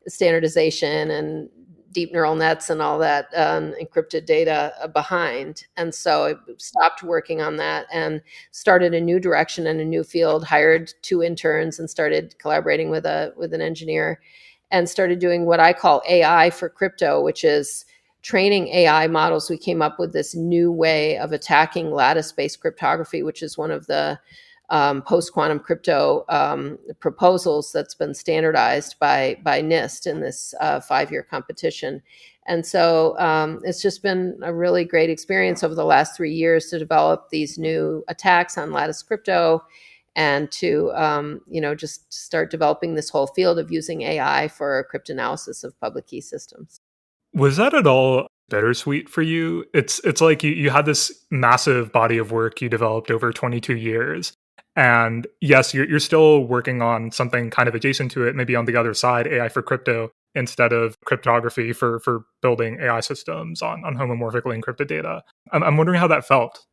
standardization and deep neural nets and all that encrypted data behind. And so I stopped working on that and started a new direction and a new field, hired 2 interns and started collaborating with an engineer and started doing what I call AI for crypto, which is training AI models. We came up with this new way of attacking lattice-based cryptography, which is one of the post-quantum crypto proposals that's been standardized by NIST in this 5-year competition. And so it's just been a really great experience over the last 3 years to develop these new attacks on lattice crypto and to just start developing this whole field of using AI for cryptanalysis of public key systems. Was that at all bittersweet for you? It's like you had this massive body of work you developed over 22 years. And yes, you're still working on something kind of adjacent to it, maybe on the other side, AI for crypto, instead of cryptography for building AI systems on homomorphically encrypted data. I'm wondering how that felt.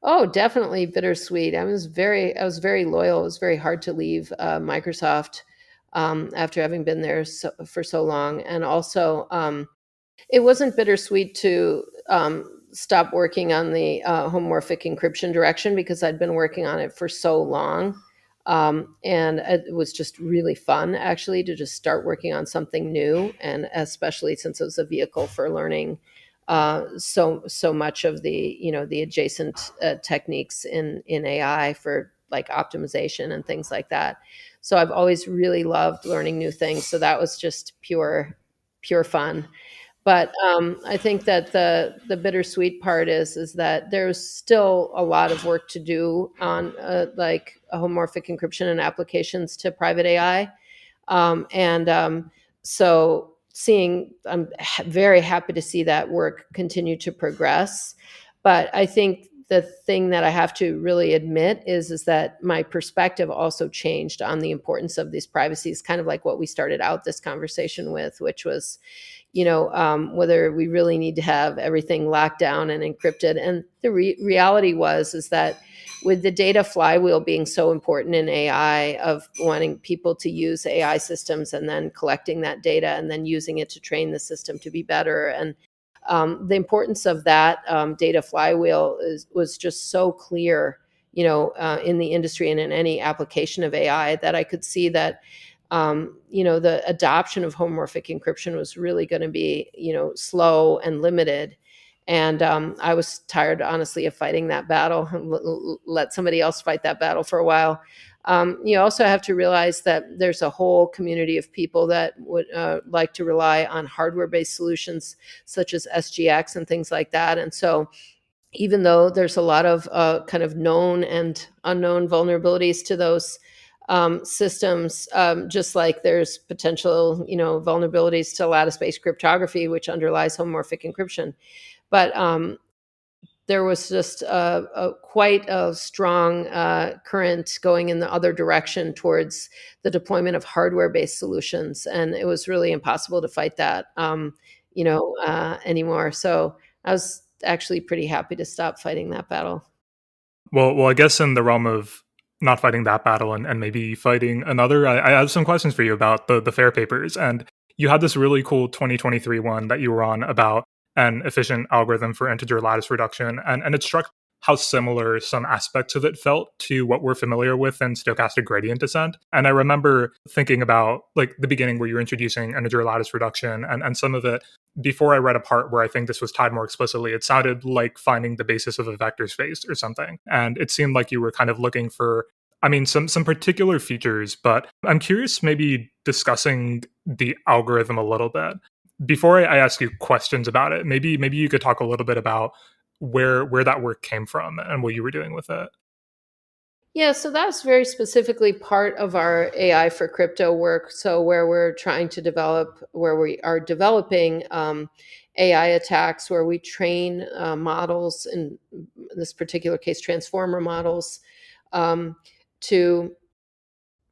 Oh, definitely bittersweet. I was very loyal. It was very hard to leave Microsoft after having been there for so long. And also, it wasn't bittersweet to stop working on the homomorphic encryption direction because I'd been working on it for so long. And it was just really fun, actually, to just start working on something new. And especially since it was a vehicle for learning so much of the adjacent techniques in AI for like optimization and things like that. So I've always really loved learning new things. So that was just pure fun. But I think that the bittersweet part is that there's still a lot of work to do on like a homomorphic encryption and applications to private AI. So I'm very happy to see that work continue to progress. But I think the thing that I have to really admit is that my perspective also changed on the importance of these privacies, kind of like what we started out this conversation with, which was, whether we really need to have everything locked down and encrypted. And the reality is that with the data flywheel being so important in AI, of wanting people to use AI systems and then collecting that data and then using it to train the system to be better, and the importance of that data flywheel was just so clear, in the industry and in any application of AI, that I could see that the adoption of homomorphic encryption was really going to be, slow and limited. And I was tired, honestly, of fighting that battle. Let somebody else fight that battle for a while. You also have to realize that there's a whole community of people that would like to rely on hardware-based solutions such as SGX and things like that. And so even though there's a lot of kind of known and unknown vulnerabilities to those systems, just like there's potential, vulnerabilities to lattice-based cryptography, which underlies homomorphic encryption. But there was just quite a strong current going in the other direction towards the deployment of hardware-based solutions, and it was really impossible to fight that, anymore. So I was actually pretty happy to stop fighting that battle. Well, I guess in the realm of not fighting that battle and maybe fighting another, I have some questions for you about the FAIR papers. And you had this really cool 2023 one that you were on about an efficient algorithm for integer lattice reduction. And it struck how similar some aspects of it felt to what we're familiar with in stochastic gradient descent. And I remember thinking about like the beginning where you're introducing integer lattice reduction and some of it. Before I read a part where I think this was tied more explicitly, it sounded like finding the basis of a vector space or something. And it seemed like you were kind of looking for, some particular features, but I'm curious maybe discussing the algorithm a little bit. Before I ask you questions about it, maybe you could talk a little bit about where that work came from and what you were doing with it. Yeah, so that's very specifically part of our AI for crypto work. So where we are developing AI attacks, where we train models, in this particular case, transformer models, to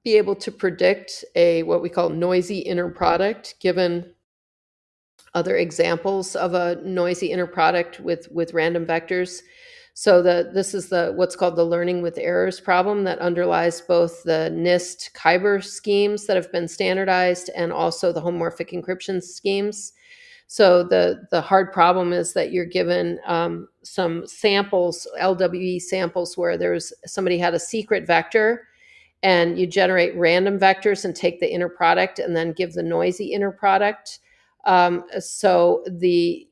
be able to predict what we call noisy inner product, given other examples of a noisy inner product with random vectors. So this is what's called the learning with errors problem that underlies both the NIST Kyber schemes that have been standardized and also the homomorphic encryption schemes. So the hard problem is that you're given some samples, LWE samples, where somebody had a secret vector, and you generate random vectors and take the inner product and then give the noisy inner product. So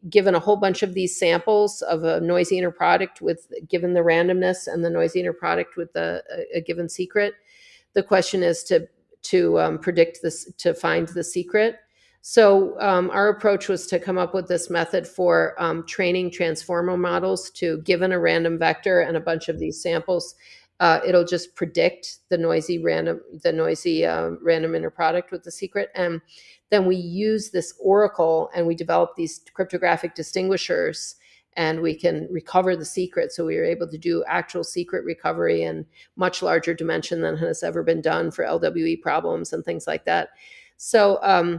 given a whole bunch of these samples of a noisy inner product given the randomness and the noisy inner product with a given secret, the question is to predict this, to find the secret. So our approach was to come up with this method for training transformer models given a random vector and a bunch of these samples. It'll just predict the noisy random inner product with the secret. And then we use this oracle and we develop these cryptographic distinguishers, and we can recover the secret. So we were able to do actual secret recovery in much larger dimension than has ever been done for LWE problems and things like that. So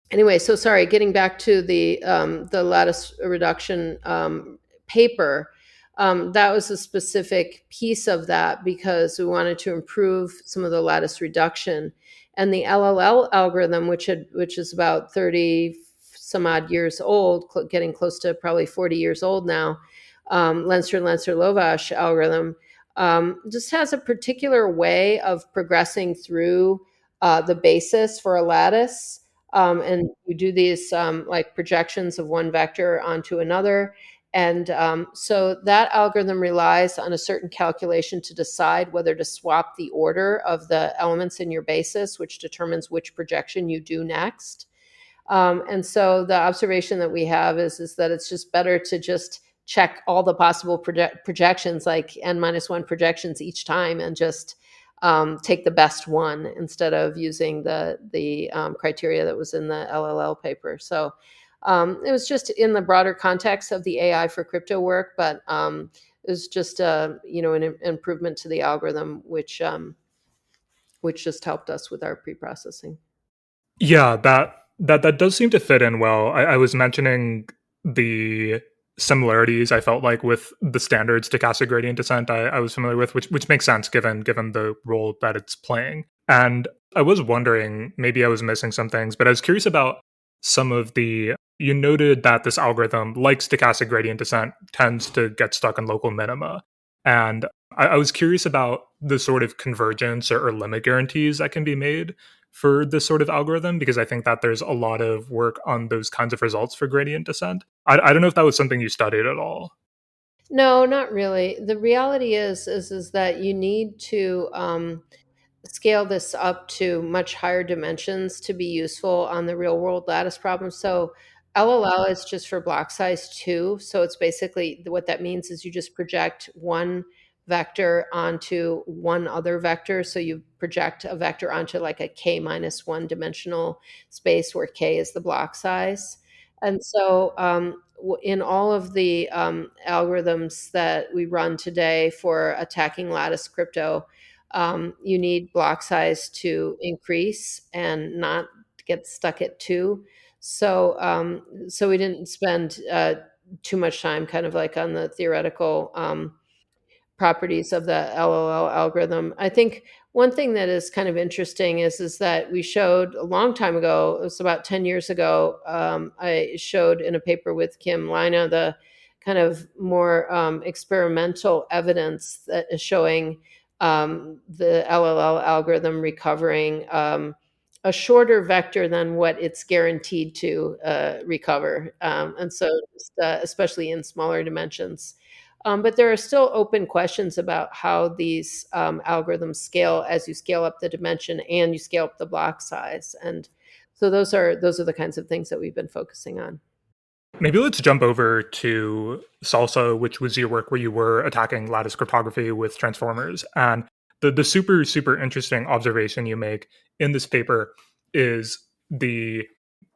anyway, so sorry, getting back to the lattice reduction paper. That was a specific piece of that because we wanted to improve some of the lattice reduction. And the LLL algorithm, which is about 30 some odd years old, getting close to probably 40 years old now, Lenser-Lovash algorithm, just has a particular way of progressing through the basis for a lattice. And you do these like projections of one vector onto another. And so that algorithm relies on a certain calculation to decide whether to swap the order of the elements in your basis, which determines which projection you do next. And so the observation that we have is that it's just better to just check all the possible projections, like n-1 projections each time, and just take the best one instead of using the criteria that was in the LLL paper. So it was just in the broader context of the AI for crypto work, but it was just an improvement to the algorithm, which just helped us with our pre-processing. Yeah, that does seem to fit in well. I was mentioning the similarities I felt like with the standard stochastic gradient descent I was familiar with, which makes sense given the role that it's playing. And I was wondering, maybe I was missing some things, but I was curious about some of you noted that this algorithm, like stochastic gradient descent, tends to get stuck in local minima. And I was curious about the sort of convergence or limit guarantees that can be made for this sort of algorithm, because I think that there's a lot of work on those kinds of results for gradient descent. I don't know if that was something you studied at all. No, not really. The reality is that you need to scale this up to much higher dimensions to be useful on the real world lattice problem. So LLL is just for block size 2. So it's basically, what that means is you just project one vector onto one other vector. So you project a vector onto like a k-1 dimensional space where k is the block size. And so in all of the algorithms that we run today for attacking lattice crypto, you need block size to increase and not get stuck at 2. So so we didn't spend too much time kind of like on the theoretical properties of the LLL algorithm. I think one thing that is kind of interesting is that we showed a long time ago, it was about 10 years ago, I showed in a paper with Kim Llama the kind of more experimental evidence that is showing the LLL algorithm recovering a shorter vector than what it's guaranteed to recover. And so especially in smaller dimensions. But there are still open questions about how these algorithms scale as you scale up the dimension and you scale up the block size. And so those are the kinds of things that we've been focusing on. Maybe let's jump over to SALSA, which was your work where you were attacking lattice cryptography with transformers. And the super, super interesting observation you make in this paper is the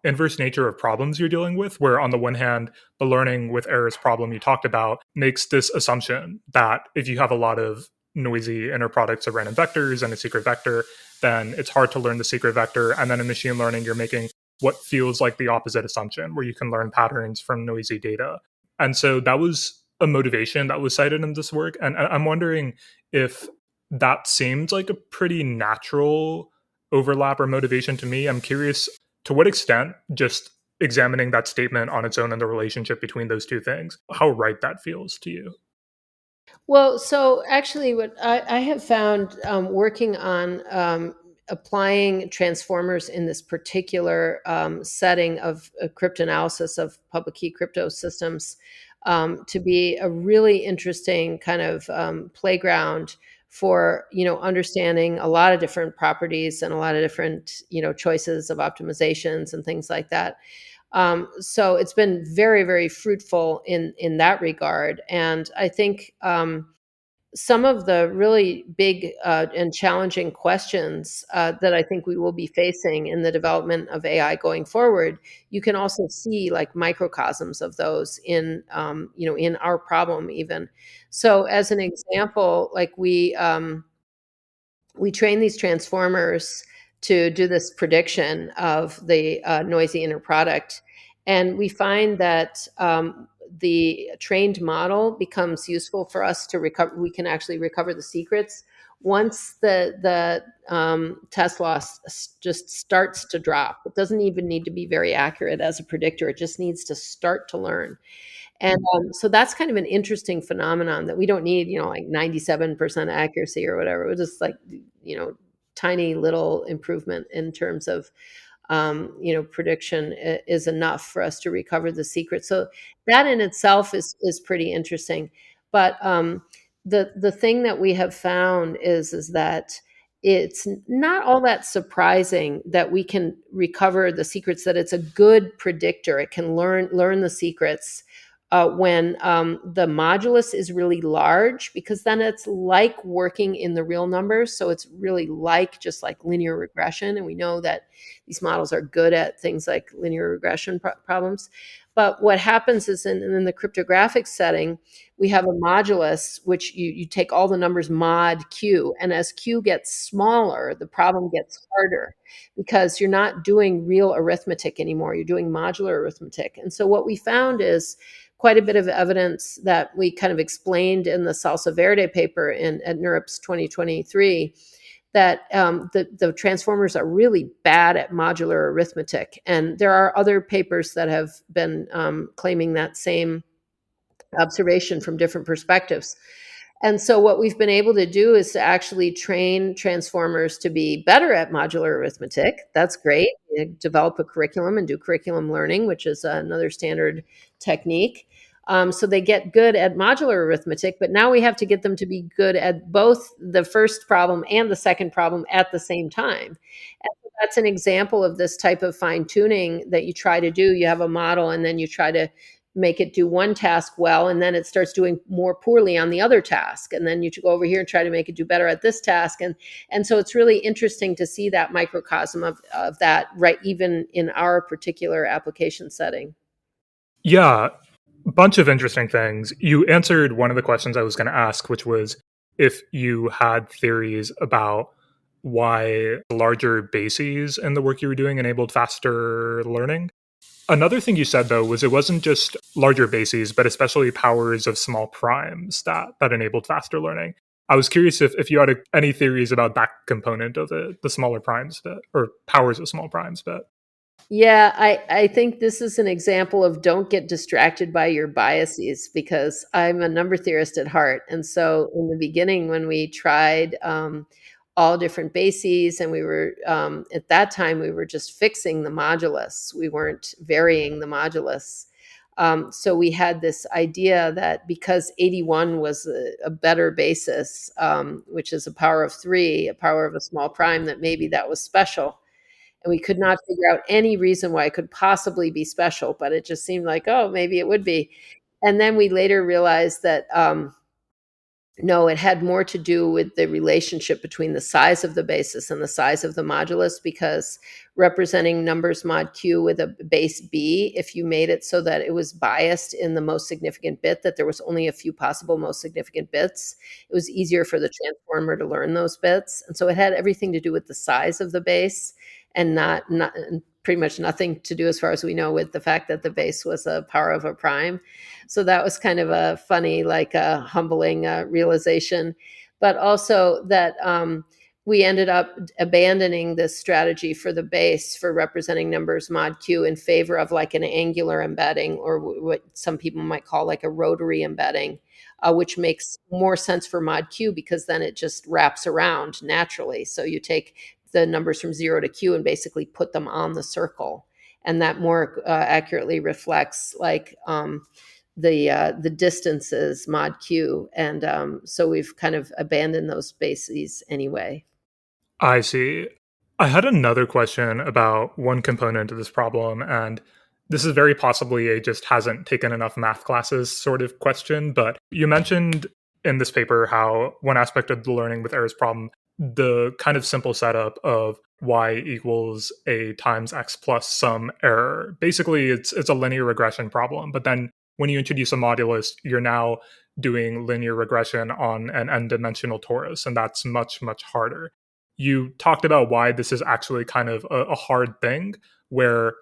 inverse nature of problems you're dealing with, where on the one hand, the learning with errors problem you talked about makes this assumption that if you have a lot of noisy inner products of random vectors and a secret vector, then it's hard to learn the secret vector. And then in machine learning, you're making what feels like the opposite assumption, where you can learn patterns from noisy data. And so that was a motivation that was cited in this work. And I'm wondering if that seems like a pretty natural overlap or motivation to me. I'm curious to what extent just examining that statement on its own and the relationship between those two things, how right that feels to you. Well, so actually, what I have found working on applying transformers in this particular setting of cryptanalysis of public key crypto systems to be a really interesting kind of playground for understanding a lot of different properties and a lot of different choices of optimizations and things like that. So it's been very, very fruitful in that regard. And I think some of the really big and challenging questions that I think we will be facing in the development of AI going forward, you can also see like microcosms of those in our problem even. So as an example, like we train these transformers to do this prediction of the noisy inner product. And we find that the trained model becomes useful for us to recover. We can actually recover the secrets once the test loss just starts to drop. It doesn't even need to be very accurate as a predictor. It just needs to start to learn. And so that's kind of an interesting phenomenon that we don't need, like 97% accuracy or whatever. We're just like, tiny little improvement in terms of, prediction is enough for us to recover the secret. So that in itself is pretty interesting. But the thing that we have found is that it's not all that surprising that we can recover the secrets, that it's a good predictor. It can learn the secrets when the modulus is really large, because then it's like working in the real numbers. So it's really just like linear regression. And we know that these models are good at things like linear regression problems. But what happens is in the cryptographic setting, we have a modulus, which you take all the numbers mod q. And as q gets smaller, the problem gets harder because you're not doing real arithmetic anymore. You're doing modular arithmetic. And so what we found is quite a bit of evidence that we kind of explained in the SALSA Verde paper at NeurIPS 2023, that the transformers are really bad at modular arithmetic. And there are other papers that have been claiming that same observation from different perspectives. And so what we've been able to do is to actually train transformers to be better at modular arithmetic. That's great. You develop a curriculum and do curriculum learning, which is another standard technique. So they get good at modular arithmetic, but now we have to get them to be good at both the first problem and the second problem at the same time. And so that's an example of this type of fine tuning that you try to do. You have a model and then you try to make it do one task well, and then it starts doing more poorly on the other task. And then you go over here and try to make it do better at this task. And so it's really interesting to see that microcosm of that, right, even in our particular application setting. Yeah, bunch of interesting things. You answered one of the questions I was going to ask, which was if you had theories about why larger bases in the work you were doing enabled faster learning. Another thing you said, though, was it wasn't just larger bases, but especially powers of small primes that enabled faster learning. I was curious if you had any theories about that component of it, the smaller primes bit, or powers of small primes bit. Yeah, I think this is an example of don't get distracted by your biases, because I'm a number theorist at heart. And so in the beginning, when we tried all different bases, and we were, at that time, we were just fixing the modulus. We weren't varying the modulus. So we had this idea that because 81 was a better basis, which is a power of 3, a power of a small prime, that maybe that was special. And we could not figure out any reason why it could possibly be special, but it just seemed like, oh, maybe it would be. And then we later realized that no, it had more to do with the relationship between the size of the basis and the size of the modulus, because representing numbers mod q with a base b, if you made it so that it was biased in the most significant bit, that there was only a few possible most significant bits, it was easier for the transformer to learn those bits. And so it had everything to do with the size of the base, and not pretty much nothing to do, as far as we know, with the fact that the base was a power of a prime. So that was kind of a funny, like a humbling realization. But also that we ended up abandoning this strategy for the base for representing numbers mod q in favor of like an angular embedding, or what some people might call like a rotary embedding, which makes more sense for mod q because then it just wraps around naturally. So you take the numbers from 0 to q and basically put them on the circle, and that more accurately reflects like the distances mod q. And so we've kind of abandoned those bases anyway. I see. I had another question about one component of this problem, and this is very possibly a just hasn't taken enough math classes sort of question, but you mentioned in this paper how one aspect of the learning with errors problem, the kind of simple setup of y equals a times x plus some error. Basically, it's a linear regression problem, but then when you introduce a modulus, you're now doing linear regression on an n-dimensional torus, and that's much, much harder. You talked about why this is actually kind of a hard thing, where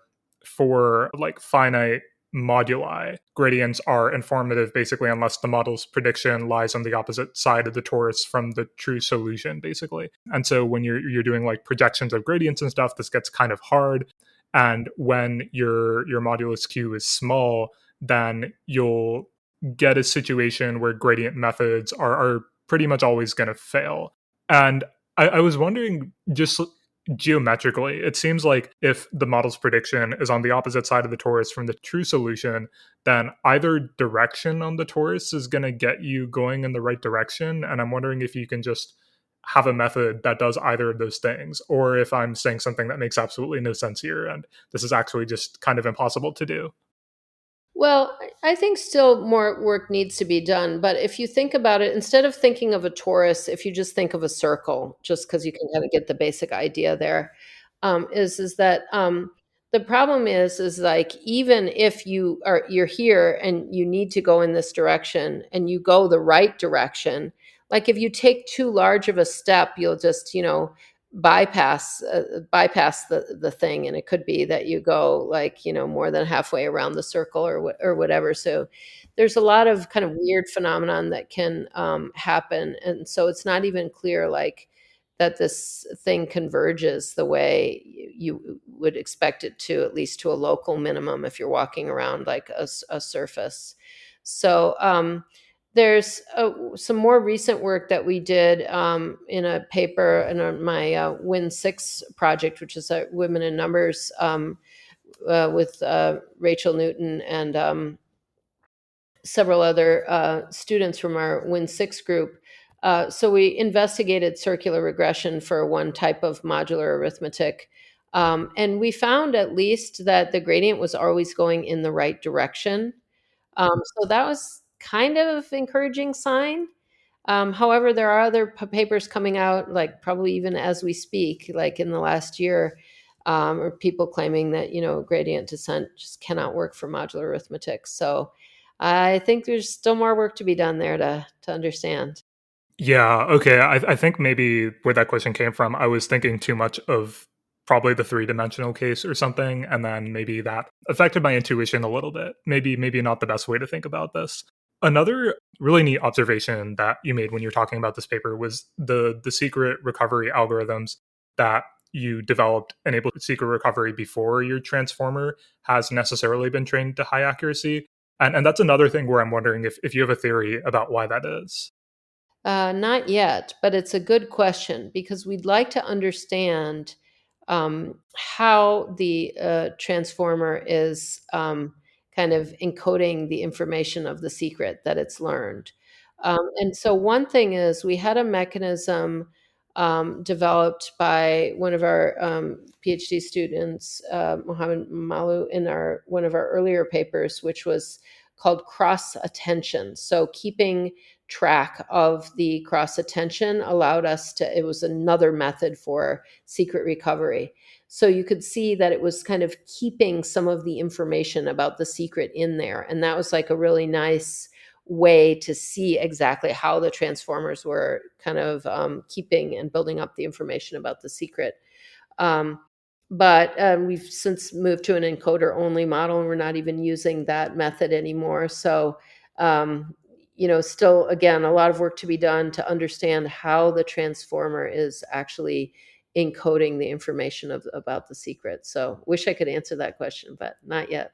for like finite moduli, gradients are informative basically unless the model's prediction lies on the opposite side of the torus from the true solution, basically. And so when you're doing like projections of gradients and stuff, this gets kind of hard. And when your modulus q is small, then you'll get a situation where gradient methods are pretty much always going to fail. And I was wondering, just geometrically, it seems like if the model's prediction is on the opposite side of the torus from the true solution, then either direction on the torus is going to get you going in the right direction. And I'm wondering if you can just have a method that does either of those things, or if I'm saying something that makes absolutely no sense here, and this is actually just kind of impossible to do. Well, I think still more work needs to be done. But if you think about it, instead of thinking of a torus, if you just think of a circle, just because you can kind of get the basic idea there, is that the problem is like, even if you're here and you need to go in this direction and you go the right direction, like if you take too large of a step, you'll just bypass the thing, and it could be that you go like more than halfway around the circle, or whatever. So there's a lot of kind of weird phenomenon that can happen, and so it's not even clear like that this thing converges the way you would expect it to, at least to a local minimum if you're walking around like a surface. So there's some more recent work that we did in a paper in my Win6 project, which is Women in Numbers, with Rachel Newton and several other students from our Win6 group. So we investigated circular regression for one type of modular arithmetic. And we found at least that the gradient was always going in the right direction. So that was kind of encouraging sign. However, there are other papers coming out, like probably even as we speak, like in the last year, or people claiming that gradient descent just cannot work for modular arithmetic. So I think there's still more work to be done there to understand. Yeah, okay. I think maybe where that question came from, I was thinking too much of probably the three-dimensional case or something, and then maybe that affected my intuition a little bit. Maybe not the best way to think about this. Another really neat observation that you made when you were talking about this paper was the secret recovery algorithms that you developed enable secret recovery before your transformer has necessarily been trained to high accuracy. And that's another thing where I'm wondering if you have a theory about why that is. Not yet, but it's a good question because we'd like to understand how the transformer is kind of encoding the information of the secret that it's learned. And so one thing is we had a mechanism developed by one of our PhD students, Mohammed Malu, in one of our earlier papers, which was called cross attention. So keeping track of the cross attention allowed us to, it was another method for secret recovery. So you could see that it was kind of keeping some of the information about the secret in there. And that was like a really nice way to see exactly how the transformers were kind of keeping and building up the information about the secret. but we've since moved to an encoder-only model, and we're not even using that method anymore. So, still, again, a lot of work to be done to understand how the transformer is actually encoding the information about the secret. So, wish I could answer that question, but not yet.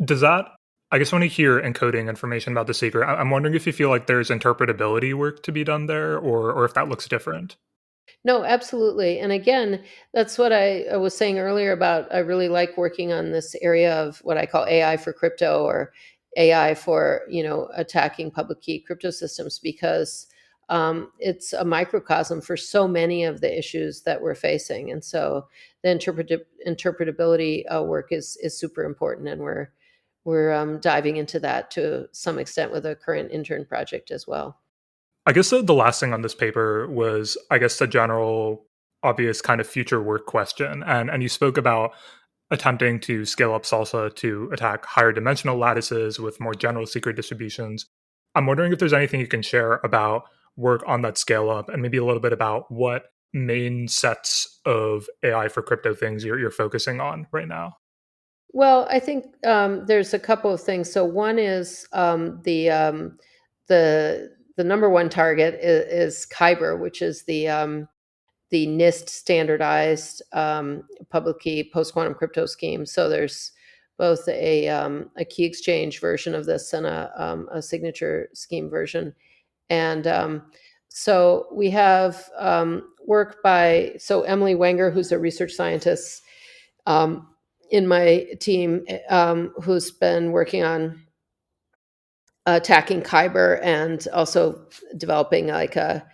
Does that, I guess when you hear encoding information about the secret, I'm wondering if you feel like there's interpretability work to be done there, or if that looks different. No, absolutely. And again, that's what I was saying earlier about I really like working on this area of what I call AI for crypto, or AI for, attacking public key crypto systems, because it's a microcosm for so many of the issues that we're facing. And so the interpretability work is super important, and we're diving into that to some extent with a current intern project as well. I guess the last thing on this paper was, I guess, the general, obvious kind of future work question. And you spoke about attempting to scale up SALSA to attack higher dimensional lattices with more general secret distributions. I'm wondering if there's anything you can share about work on that scale up, and maybe a little bit about what main sets of AI for crypto things you're focusing on right now. Well, I think there's a couple of things. So one is the number one target is Kyber, which is the NIST standardized public key post quantum crypto scheme. So there's both a key exchange version of this and a signature scheme version. And so we have work by Emily Wenger, who's a research scientist in my team, who's been working on attacking Kyber and also developing like a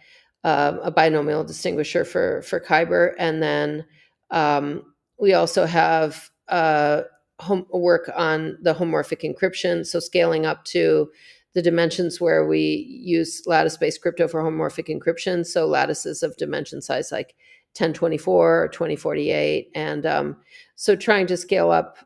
binomial distinguisher for Kyber. And then we also have work on the homomorphic encryption, so scaling up to the dimensions where we use lattice-based crypto for homomorphic encryption, so lattices of dimension size like 1024 or 2048, and so trying to scale up.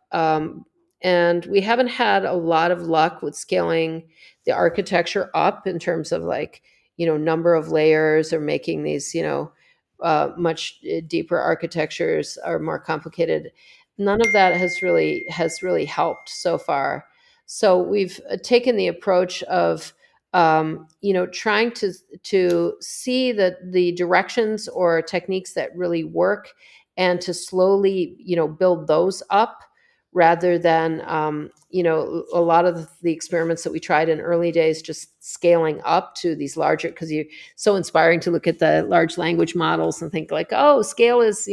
And we haven't had a lot of luck with scaling the architecture up in terms of like, number of layers, or making these, much deeper architectures or more complicated. None of that has really helped so far. So we've taken the approach of, trying to see the directions or techniques that really work, and to slowly, build those up, rather than, a lot of the experiments that we tried in early days, just scaling up to these larger, because you're so inspiring to look at the large language models and think like, oh, scale is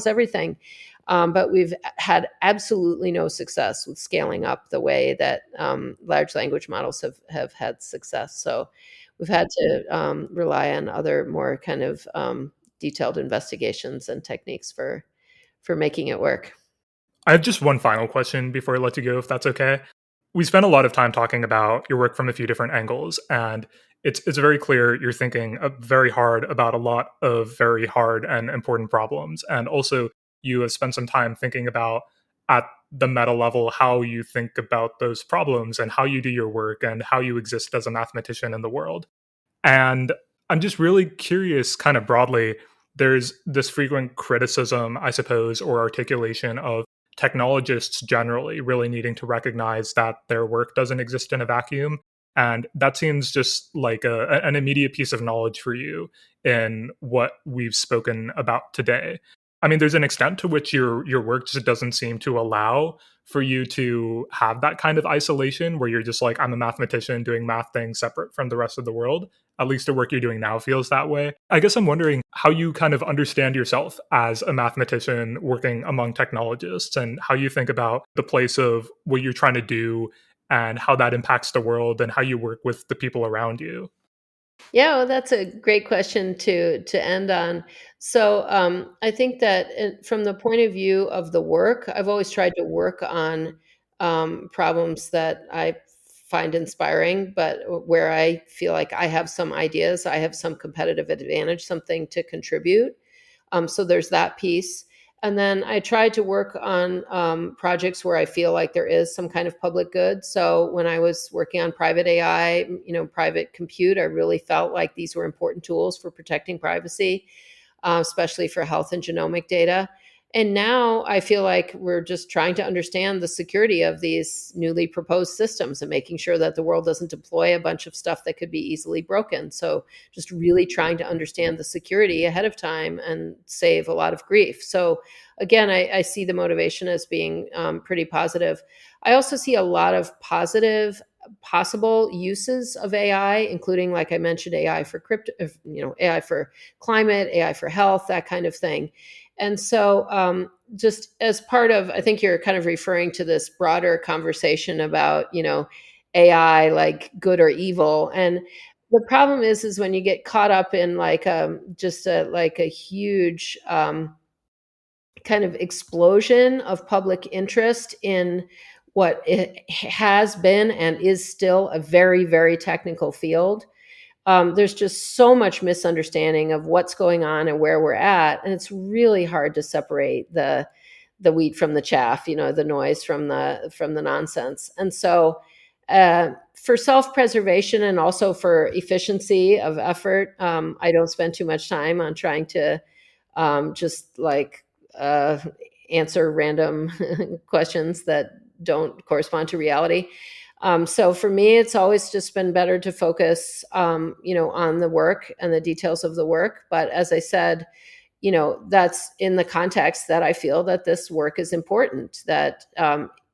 everything. But we've had absolutely no success with scaling up the way that large language models have had success. So we've had to rely on other more kind of detailed investigations and techniques for making it work. I have just one final question before I let you go, if that's okay. We spent a lot of time talking about your work from a few different angles, and it's very clear you're thinking very hard about a lot of very hard and important problems. And also, you have spent some time thinking about, at the meta level, how you think about those problems and how you do your work and how you exist as a mathematician in the world. And I'm just really curious, kind of broadly, there's this frequent criticism, I suppose, or articulation of technologists generally really needing to recognize that their work doesn't exist in a vacuum. And that seems just like an immediate piece of knowledge for you in what we've spoken about today. I mean, there's an extent to which your work just doesn't seem to allow for you to have that kind of isolation where you're just like, I'm a mathematician doing math things separate from the rest of the world. At least the work you're doing now feels that way. I guess I'm wondering how you kind of understand yourself as a mathematician working among technologists, and how you think about the place of what you're trying to do and how that impacts the world and how you work with the people around you. Yeah, well, that's a great question to end on. So I think that from the point of view of the work, I've always tried to work on problems that I find inspiring, but where I feel like I have some ideas, I have some competitive advantage, something to contribute. So there's that piece. And then I tried to work on projects where I feel like there is some kind of public good. So when I was working on private AI, private compute, I really felt like these were important tools for protecting privacy, especially for health and genomic data. And now I feel like we're just trying to understand the security of these newly proposed systems and making sure that the world doesn't deploy a bunch of stuff that could be easily broken. So just really trying to understand the security ahead of time and save a lot of grief. So again, I see the motivation as being pretty positive. I also see a lot of positive possible uses of AI, including, like I mentioned, AI for crypto, AI for climate, AI for health, that kind of thing. And so, just as part of, I think you're kind of referring to this broader conversation about, AI like good or evil. And the problem is when you get caught up in like just a huge kind of explosion of public interest in what it has been and is still a very, very technical field. There's just so much misunderstanding of what's going on and where we're at, and it's really hard to separate the wheat from the chaff, the noise from the nonsense. And so, for self-preservation and also for efficiency of effort, I don't spend too much time on trying to just like answer random questions that don't correspond to reality. So for me, it's always just been better to focus, on the work and the details of the work. But as I said, that's in the context that I feel that this work is important, that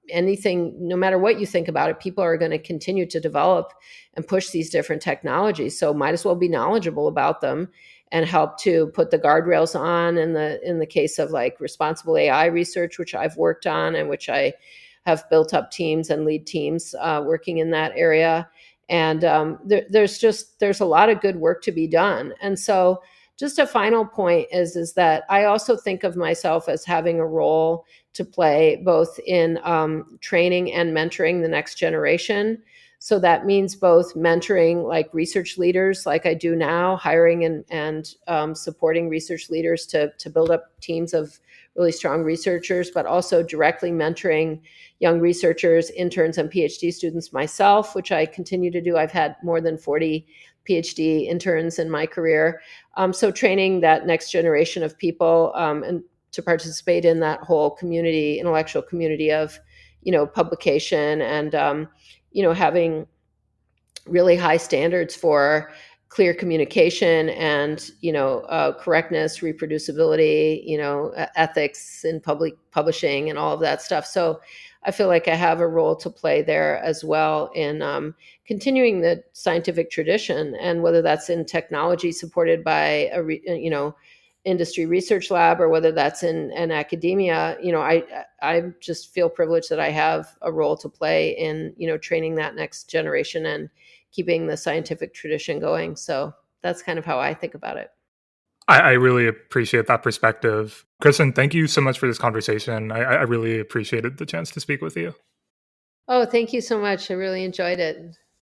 anything, no matter what you think about it, people are going to continue to develop and push these different technologies. So might as well be knowledgeable about them and help to put the guardrails on in the case of like responsible AI research, which I've worked on and which I have built up teams and lead teams working in that area. And there's a lot of good work to be done. And so just a final point is that I also think of myself as having a role to play both in training and mentoring the next generation. So that means both mentoring like research leaders, like I do now, hiring and supporting research leaders to build up teams of really strong researchers, but also directly mentoring young researchers, interns, and PhD students myself, which I continue to do. I've had more than 40 PhD interns in my career. So training that next generation of people and to participate in that whole community, intellectual community of, publication and, having really high standards for clear communication and, correctness, reproducibility, ethics in public publishing and all of that stuff. So I feel like I have a role to play there as well in continuing the scientific tradition, and whether that's in technology supported by industry research lab or whether that's in academia. I just feel privileged that I have a role to play in training that next generation and keeping the scientific tradition going. So that's kind of how I think about it. I really appreciate that perspective. Kristin, thank you so much for this conversation. I really appreciated the chance to speak with you. Oh, thank you so much. I really enjoyed it.